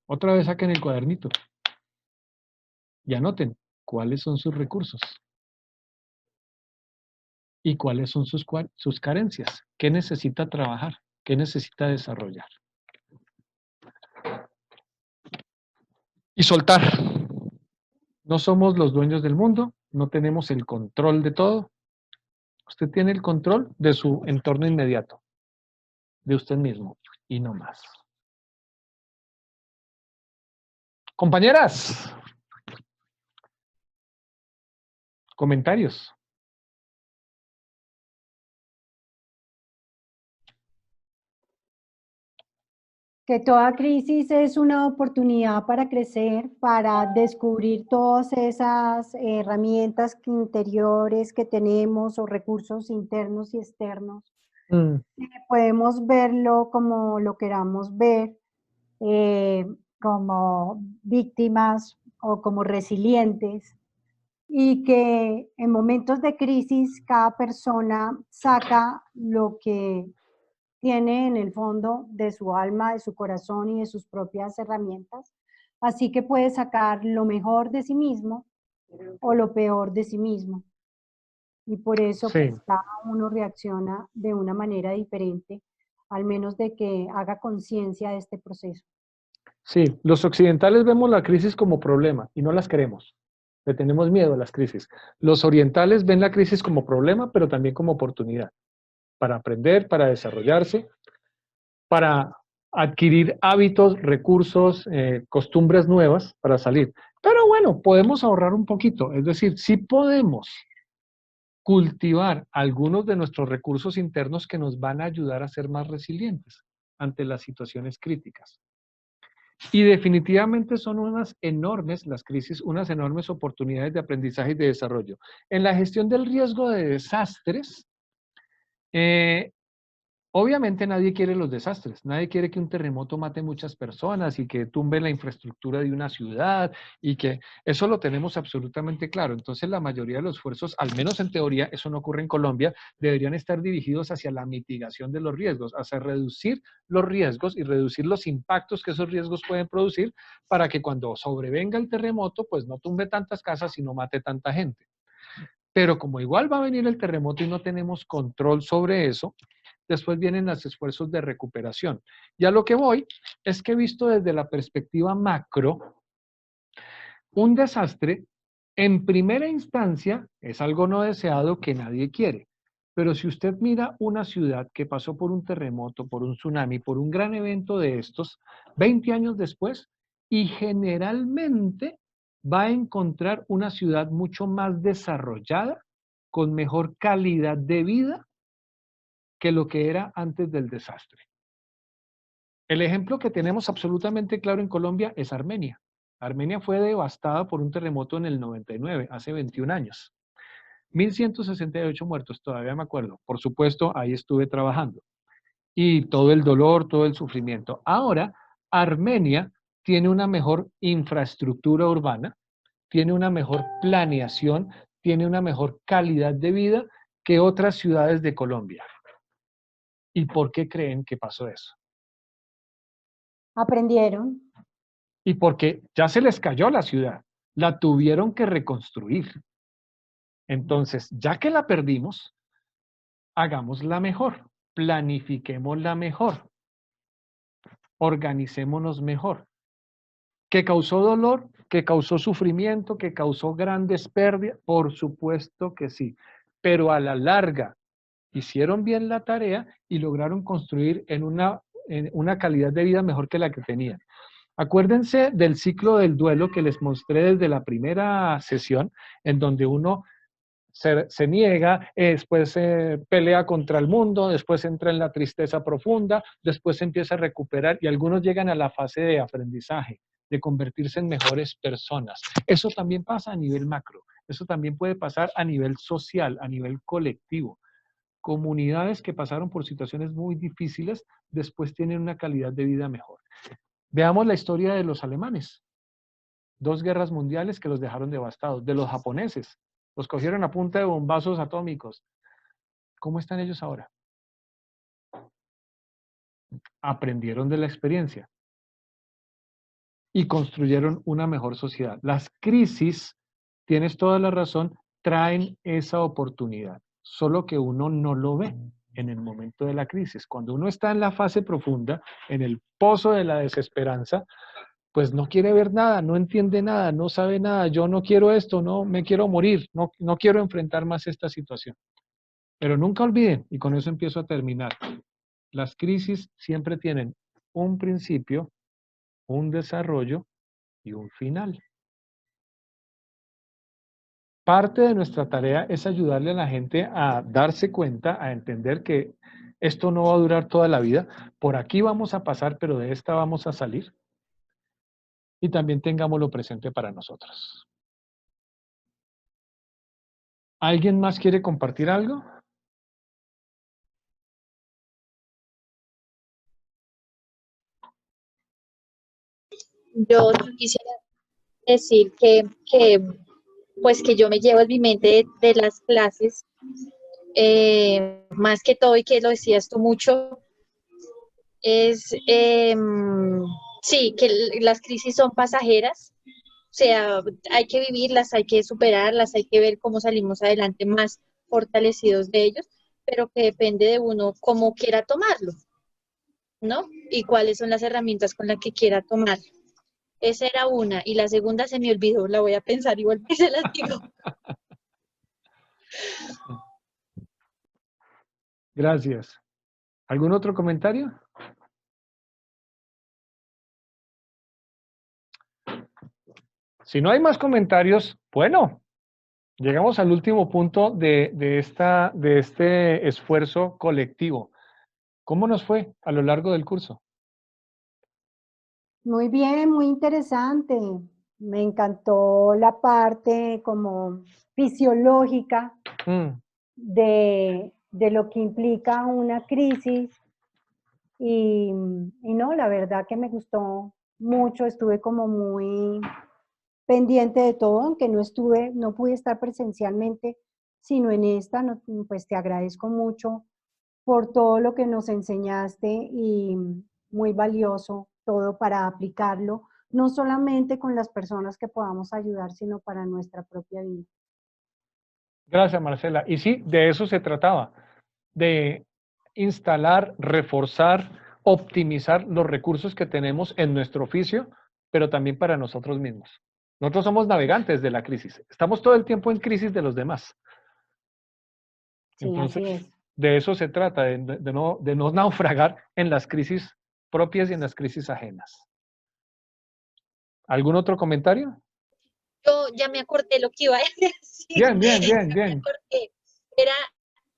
Otra vez saquen el cuadernito y anoten cuáles son sus recursos. ¿Y cuáles son sus carencias? ¿Qué necesita trabajar? ¿Qué necesita desarrollar? Y soltar. No somos los dueños del mundo, no tenemos el control de todo. Usted tiene el control de su entorno inmediato, de usted mismo, y no más. Compañeras, comentarios. Que toda crisis es una oportunidad para crecer, para descubrir todas esas herramientas interiores que tenemos o recursos internos y externos. Podemos verlo como lo queramos ver, como víctimas o como resilientes, y que en momentos de crisis cada persona saca lo que tiene en el fondo de su alma, de su corazón y de sus propias herramientas. Así que puede sacar lo mejor de sí mismo o lo peor de sí mismo. Y por eso Sí. pues, cada uno reacciona de una manera diferente, al menos de que haga conciencia de este proceso. Sí, los occidentales vemos la crisis como problema y no las queremos. Le tenemos miedo a las crisis. Los orientales ven la crisis como problema, pero también como oportunidad para aprender, para desarrollarse, para adquirir hábitos, recursos, costumbres nuevas para salir. Pero bueno, podemos ahorrar un poquito. Es decir, sí podemos cultivar algunos de nuestros recursos internos que nos van a ayudar a ser más resilientes ante las situaciones críticas. Y definitivamente son unas enormes, las crisis, unas enormes oportunidades de aprendizaje y de desarrollo. En la gestión del riesgo de desastres, obviamente nadie quiere los desastres, nadie quiere que un terremoto mate muchas personas y que tumbe la infraestructura de una ciudad y que eso lo tenemos absolutamente claro. Entonces la mayoría de los esfuerzos, al menos en teoría, eso no ocurre en Colombia, deberían estar dirigidos hacia la mitigación de los riesgos, hacia reducir los riesgos y reducir los impactos que esos riesgos pueden producir para que cuando sobrevenga el terremoto, pues no tumbe tantas casas y no mate tanta gente. Pero como igual va a venir el terremoto y no tenemos control sobre eso, después vienen los esfuerzos de recuperación. Y a lo que voy es que visto desde la perspectiva macro, un desastre en primera instancia es algo no deseado que nadie quiere. Pero si usted mira una ciudad que pasó por un terremoto, por un tsunami, por un gran evento de estos, 20 años después, y generalmente va a encontrar una ciudad mucho más desarrollada, con mejor calidad de vida que lo que era antes del desastre. El ejemplo que tenemos absolutamente claro en Colombia es Armenia. Armenia fue devastada por un terremoto en el 99, hace 21 años. 1168 muertos, todavía me acuerdo. Por supuesto, ahí estuve trabajando. Y todo el dolor, todo el sufrimiento. Ahora, Armenia tiene una mejor infraestructura urbana, tiene una mejor planeación, tiene una mejor calidad de vida que otras ciudades de Colombia. ¿Y por qué creen que pasó eso? Aprendieron. Y porque ya se les cayó la ciudad, la tuvieron que reconstruir. Entonces, ya que la perdimos, hagámosla mejor, planifiquémosla mejor, organicémonos mejor. ¿Que causó dolor? ¿Que causó sufrimiento? ¿Que causó grandes pérdidas? Por supuesto que sí, pero a la larga hicieron bien la tarea y lograron construir en una calidad de vida mejor que la que tenían. Acuérdense del ciclo del duelo que les mostré desde la primera sesión, en donde uno se niega, después pelea contra el mundo, después entra en la tristeza profunda, después se empieza a recuperar y algunos llegan a la fase de aprendizaje, de convertirse en mejores personas. Eso también pasa a nivel macro, eso también puede pasar a nivel social, a nivel colectivo. Comunidades que pasaron por situaciones muy difíciles, después tienen una calidad de vida mejor. Veamos la historia de los alemanes. 2 guerras mundiales que los dejaron devastados. De los japoneses, los cogieron a punta de bombazos atómicos. ¿Cómo están ellos ahora? Aprendieron de la experiencia y construyeron una mejor sociedad. Las crisis, tienes toda la razón, traen esa oportunidad, solo que uno no lo ve en el momento de la crisis. Cuando uno está en la fase profunda, en el pozo de la desesperanza, pues no quiere ver nada, no entiende nada, no sabe nada, yo no quiero esto, no me quiero morir, no quiero enfrentar más esta situación. Pero nunca olviden, y con eso empiezo a terminar, las crisis siempre tienen un principio, un desarrollo y un final. Parte de nuestra tarea es ayudarle a la gente a darse cuenta, a entender que esto no va a durar toda la vida, por aquí vamos a pasar, pero de esta vamos a salir. Y también tengámoslo presente para nosotros. ¿Alguien más quiere compartir algo? Yo quisiera decir pues que yo me llevo en mi mente de las clases, más que todo, y que lo decías tú mucho, es, sí, que las crisis son pasajeras, o sea, hay que vivirlas, hay que superarlas, hay que ver cómo salimos adelante más fortalecidos de ellos, pero que depende de uno cómo quiera tomarlo, ¿no? Y cuáles son las herramientas con las que quiera tomarlo. Esa era una. Y la segunda se me olvidó. La voy a pensar igual que se las digo. Gracias. ¿Algún otro comentario? Si no hay más comentarios, bueno, llegamos al último punto de este esfuerzo colectivo. ¿Cómo nos fue a lo largo del curso? Muy bien, muy interesante. Me encantó la parte como fisiológica de lo que implica una crisis y no, la verdad que me gustó mucho, estuve como muy pendiente de todo, aunque no pude estar presencialmente, sino en esta, pues te agradezco mucho por todo lo que nos enseñaste y muy valioso todo para aplicarlo, no solamente con las personas que podamos ayudar, sino para nuestra propia vida. Gracias, Marcela. Y sí, de eso se trataba, de instalar, reforzar, optimizar los recursos que tenemos en nuestro oficio, pero también para nosotros mismos. Nosotros somos navegantes de la crisis. Estamos todo el tiempo en crisis de los demás. Sí, Entonces, así es. de eso se trata, de no naufragar en las crisis propias y en las crisis ajenas. ¿Algún otro comentario? Yo ya me acordé lo que iba a decir. Bien, bien, Ya bien, me bien. acordé. Era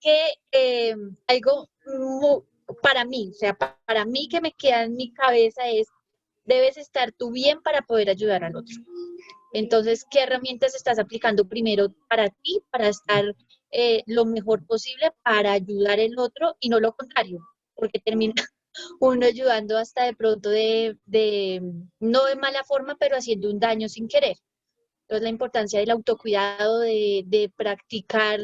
que algo para mí, o sea, para mí que me queda en mi cabeza es, debes estar tú bien para poder ayudar al otro. Entonces, ¿qué herramientas estás aplicando primero para ti, para estar lo mejor posible, para ayudar al otro y no lo contrario? Porque termina uno ayudando hasta de pronto no de mala forma, pero haciendo un daño sin querer. Entonces, la importancia del autocuidado, de practicar,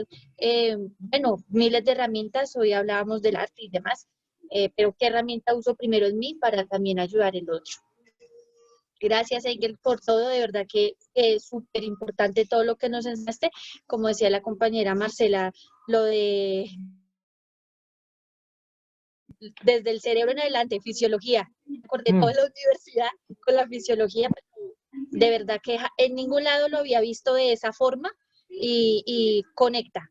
bueno, miles de herramientas, hoy hablábamos del arte y demás, pero ¿qué herramienta uso primero en mí para también ayudar al otro? Gracias, Engel, por todo, de verdad que es súper importante todo lo que nos enseñaste. Como decía la compañera Marcela, lo de desde el cerebro en adelante, fisiología. Me acordé toda la universidad con la fisiología, pero de verdad que en ningún lado lo había visto de esa forma y conecta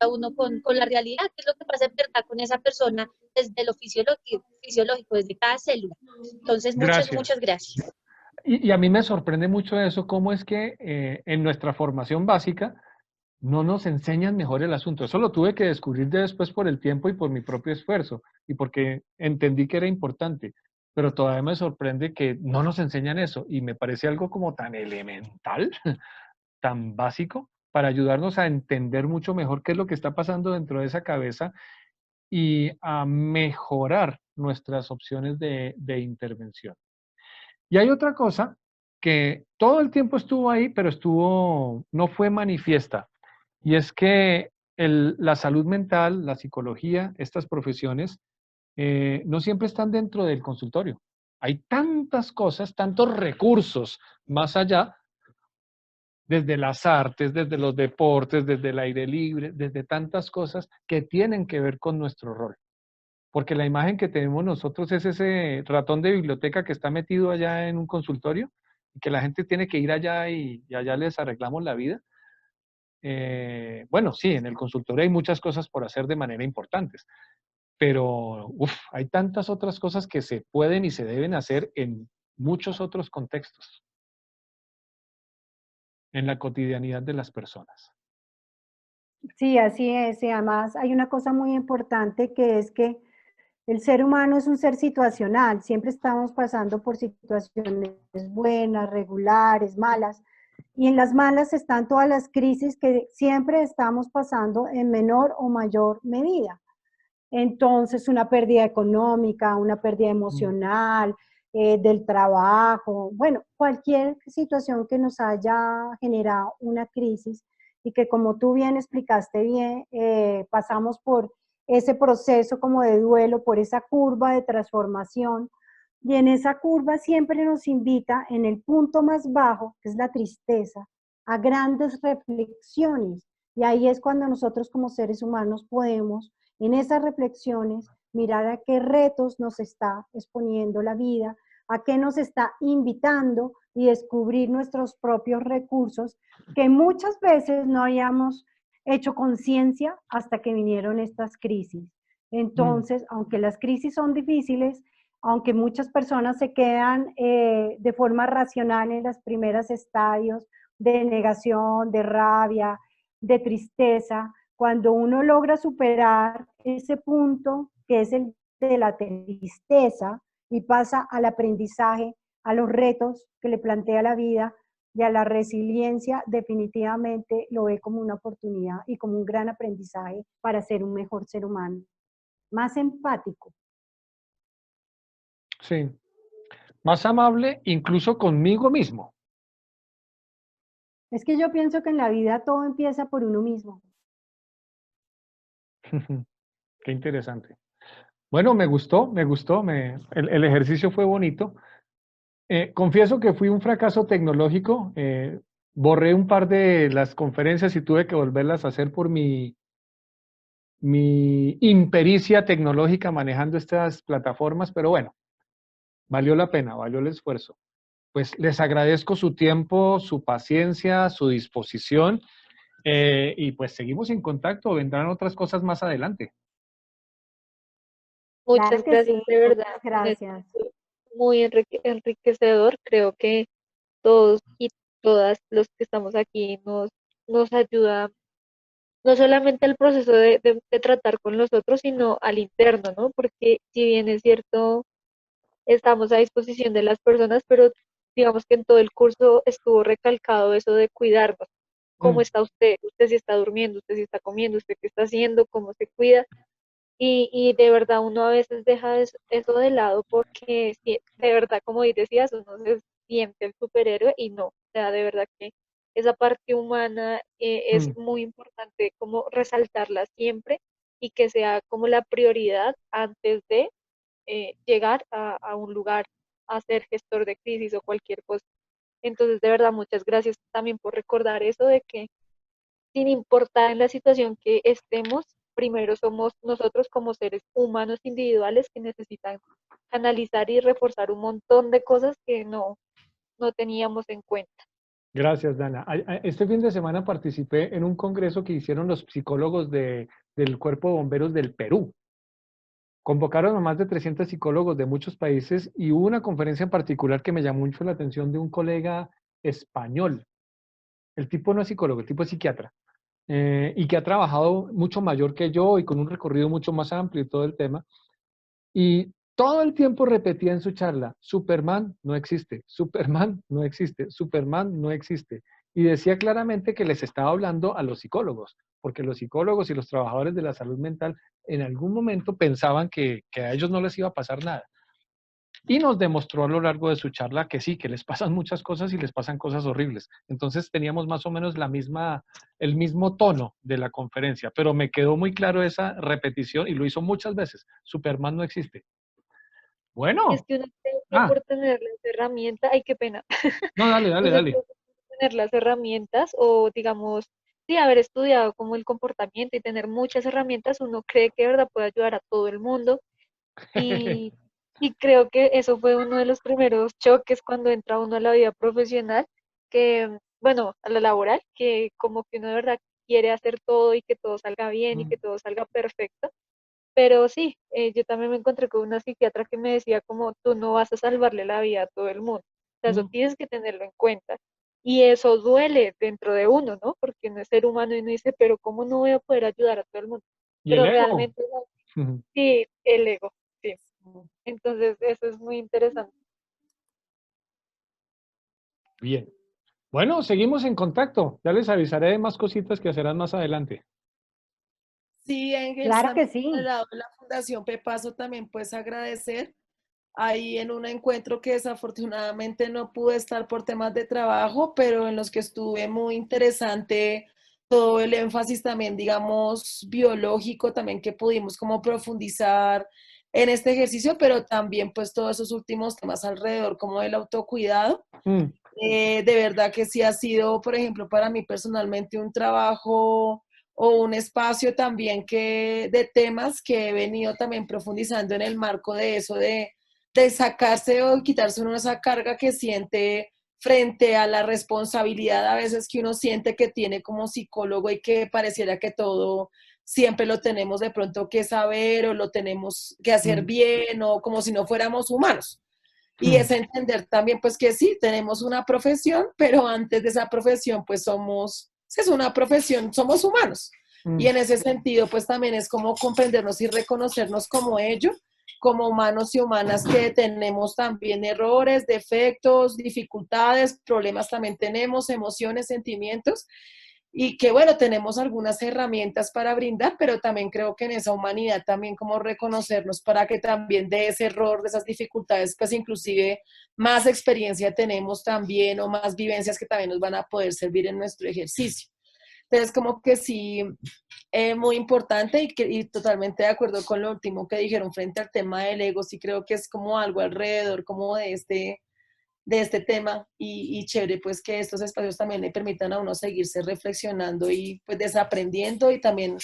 uno con la realidad, que es lo que pasa en verdad con esa persona desde lo fisiológico, desde cada célula. Entonces, muchas, Gracias. muchas gracias. Y a mí me sorprende mucho eso, cómo es que en nuestra formación básica no nos enseñan mejor el asunto. Eso lo tuve que descubrir después por el tiempo y por mi propio esfuerzo y porque entendí que era importante. Pero todavía me sorprende que no nos enseñan eso y me parece algo como tan elemental, tan básico, para ayudarnos a entender mucho mejor qué es lo que está pasando dentro de esa cabeza y a mejorar nuestras opciones de intervención. Y hay otra cosa que todo el tiempo estuvo ahí, pero no fue manifiesta. Y es que la salud mental, la psicología, estas profesiones, no siempre están dentro del consultorio. Hay tantas cosas, tantos recursos más allá, desde las artes, desde los deportes, desde el aire libre, desde tantas cosas que tienen que ver con nuestro rol. Porque la imagen que tenemos nosotros es ese ratón de biblioteca que está metido allá en un consultorio y que la gente tiene que ir allá y allá les arreglamos la vida. Bueno, sí, en el consultorio hay muchas cosas por hacer de manera importantes, pero hay tantas otras cosas que se pueden y se deben hacer en muchos otros contextos, en la cotidianidad de las personas. Sí, así es. Y además hay una cosa muy importante que es que el ser humano es un ser situacional. Siempre estamos pasando por situaciones buenas, regulares, malas. Y en las malas están todas las crisis que siempre estamos pasando en menor o mayor medida. Entonces, una pérdida económica, una pérdida emocional, del trabajo, bueno, cualquier situación que nos haya generado una crisis y que como tú bien explicaste bien, pasamos por ese proceso como de duelo, por esa curva de transformación, y en esa curva siempre nos invita en el punto más bajo, que es la tristeza, a grandes reflexiones. Y ahí es cuando nosotros como seres humanos podemos en esas reflexiones, mirar a qué retos nos está exponiendo la vida, a qué nos está invitando y descubrir nuestros propios recursos que muchas veces no hayamos hecho conciencia hasta que vinieron estas crisis. Entonces, aunque las crisis son difíciles, aunque muchas personas se quedan de forma racional en los primeros estadios de negación, de rabia, de tristeza, cuando uno logra superar ese punto que es el de la tristeza y pasa al aprendizaje, a los retos que le plantea la vida y a la resiliencia, definitivamente lo ve como una oportunidad y como un gran aprendizaje para ser un mejor ser humano, más empático. Sí, más amable incluso conmigo mismo. Es que yo pienso que en la vida todo empieza por uno mismo. Qué interesante. Bueno, me gustó, el ejercicio fue bonito. Confieso que fui un fracaso tecnológico. Borré un par de las conferencias y tuve que volverlas a hacer por mi impericia tecnológica manejando estas plataformas, pero bueno, valió la pena, valió el esfuerzo. Pues les agradezco su tiempo, su paciencia, su disposición Y pues seguimos en contacto, vendrán otras cosas más adelante. Muchas Claro que gracias, sí, de verdad. muchas Un gracias. espacio muy enriquecedor. Creo que todos y todas los que estamos aquí nos ayuda no solamente al proceso de tratar con los otros, sino al interno, ¿no? Porque si bien es cierto, estamos a disposición de las personas, pero digamos que en todo el curso estuvo recalcado eso de cuidarnos. ¿Cómo Mm, está usted? ¿Usted si está durmiendo? ¿Usted si está comiendo? ¿Usted qué está haciendo? ¿Cómo se cuida? Y de verdad uno a veces deja eso de lado porque sí, de verdad, como decías, uno se siente el superhéroe y no, o sea, de verdad que esa parte humana es mm. muy importante como resaltarla siempre y que sea como la prioridad antes de llegar a un lugar a ser gestor de crisis o cualquier cosa. Entonces, de verdad, muchas gracias también por recordar eso de que sin importar en la situación que estemos, primero somos nosotros como seres humanos individuales que necesitan analizar y reforzar un montón de cosas que no teníamos en cuenta. Gracias, Dana. Este fin de semana participé en un congreso que hicieron los psicólogos del Cuerpo de Bomberos del Perú. Convocaron a más de 300 psicólogos de muchos países y hubo una conferencia en particular que me llamó mucho la atención de un colega español. El tipo no es psicólogo, el tipo es psiquiatra. Y que ha trabajado mucho mayor que yo y con un recorrido mucho más amplio y todo el tema. Y todo el tiempo repetía en su charla, Superman no existe, Superman no existe, Superman no existe. Y decía claramente que les estaba hablando a los psicólogos, porque los psicólogos y los trabajadores de la salud mental en algún momento pensaban que a ellos no les iba a pasar nada. Y nos demostró a lo largo de su charla que sí, que les pasan muchas cosas y les pasan cosas horribles. Entonces teníamos más o menos el mismo tono de la conferencia, pero me quedó muy claro esa repetición y lo hizo muchas veces. Superman no existe. Y es Bueno, que uno cree que ah, por tener las herramientas, ay, qué pena, no, dale, dale, uno dale. cree que por tener las herramientas o digamos, sí, haber estudiado como el comportamiento y tener muchas herramientas, uno cree que de verdad puede ayudar a todo el mundo. Y, y creo que eso fue uno de los primeros choques cuando entra uno a la vida profesional, que, bueno, a la laboral, que como que uno de verdad quiere hacer todo y que todo salga bien y Mm, que todo salga perfecto. Pero sí, yo también me encontré con una psiquiatra que me decía como tú no vas a salvarle la vida a todo el mundo. O sea, eso mm. tienes que tenerlo en cuenta. Y eso duele dentro de uno, ¿no? Porque uno es ser humano y uno dice, pero ¿cómo no voy a poder ayudar a todo el mundo? ¿Y el Pero ego? realmente no. Sí, el ego, sí. Entonces, eso es muy interesante. Bien. Bueno, seguimos en contacto. Ya les avisaré de más cositas que serán más adelante. Sí, Ángel, Claro también que por el sí. lado de la Fundación Pepaso también pues agradecer ahí en un encuentro que desafortunadamente no pude estar por temas de trabajo, pero en los que estuve muy interesante todo el énfasis también, digamos, biológico también que pudimos como profundizar en este ejercicio, pero también pues todos esos últimos temas alrededor como del autocuidado. Mm, De verdad que sí ha sido, por ejemplo, para mí personalmente un trabajo o un espacio también que de temas que he venido también profundizando en el marco de eso, de sacarse o quitarse uno esa carga que siente frente a la responsabilidad a veces que uno siente que tiene como psicólogo y que pareciera que todo siempre lo tenemos de pronto que saber o lo tenemos que hacer mm, bien o como si no fuéramos humanos. Y mm. es entender también pues que sí, tenemos una profesión, pero antes de esa profesión pues somos, si es una profesión, somos humanos. Y Mm. en ese sentido pues también es como comprendernos y reconocernos como ello, como humanos y humanas que tenemos también errores, defectos, dificultades, problemas también tenemos, emociones, sentimientos y que bueno, tenemos algunas herramientas para brindar, pero también creo que en esa humanidad también como reconocernos para que también de ese error, de esas dificultades, pues inclusive más experiencia tenemos también o más vivencias que también nos van a poder servir en nuestro ejercicio. Entonces, como que sí, muy importante y totalmente de acuerdo con lo último que dijeron frente al tema del ego, sí creo que es como algo alrededor como de este tema y chévere pues que estos espacios también le permitan a uno seguirse reflexionando y pues desaprendiendo y también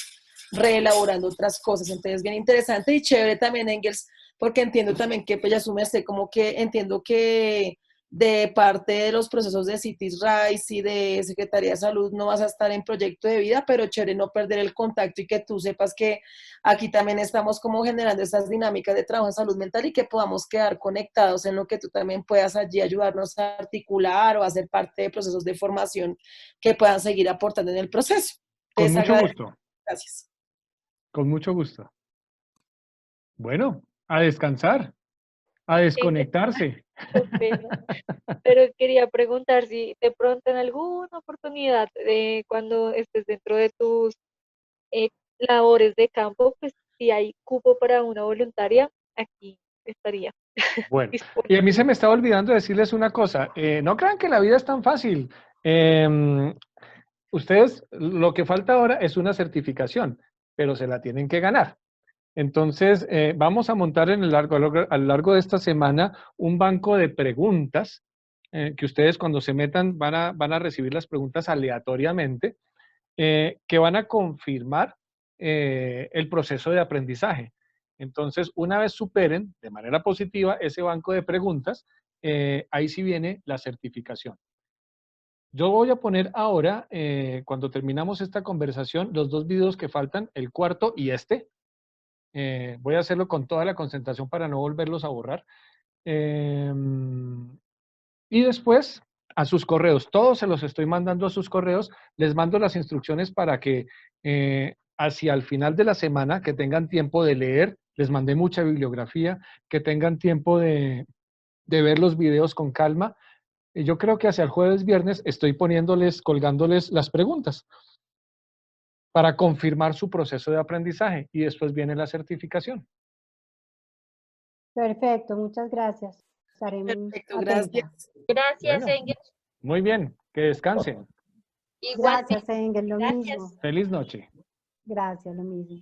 reelaborando otras cosas. Entonces, bien interesante y chévere también, Engels, porque entiendo también que pues ya asume como que entiendo que de parte de los procesos de Cities Rise y de Secretaría de Salud no vas a estar en proyecto de vida, pero chévere no perder el contacto y que tú sepas que aquí también estamos como generando estas dinámicas de trabajo en salud mental y que podamos quedar conectados en lo que tú también puedas allí ayudarnos a articular o a ser parte de procesos de formación que puedan seguir aportando en el proceso. Con Les mucho agradezco. gusto, Gracias. con mucho gusto. Bueno, a descansar, a desconectarse. Qué pena. Pero quería preguntar si de pronto en alguna oportunidad, cuando estés dentro de tus eh, labores de campo, pues si hay cupo para una voluntaria, aquí estaría Bueno, y a mí disponible. se me estaba olvidando decirles una cosa. No crean que la vida es tan fácil. Ustedes, lo que falta ahora es una certificación, pero se la tienen que ganar. Entonces, vamos a montar a lo largo de esta semana un banco de preguntas que ustedes cuando se metan van a recibir las preguntas aleatoriamente que van a confirmar el proceso de aprendizaje. Entonces, una vez superen de manera positiva ese banco de preguntas, ahí sí viene la certificación. Yo voy a poner ahora, cuando terminamos esta conversación, los dos videos que faltan, el cuarto y este. Voy a hacerlo con toda la concentración para no volverlos a borrar. Y después a sus correos, todos se los estoy mandando a sus correos, les mando las instrucciones para que hacia el final de la semana, que tengan tiempo de leer, les mandé mucha bibliografía, que tengan tiempo de ver los videos con calma. Y yo creo que hacia el jueves, viernes estoy poniéndoles, colgándoles las preguntas para confirmar su proceso de aprendizaje y después viene la certificación. Perfecto, muchas gracias. Estaré Perfecto, atenta. gracias. Gracias, Bueno, Engel. muy bien, que descansen. Igualmente. Gracias, Engel, lo Gracias. mismo. Feliz noche. Gracias, lo mismo.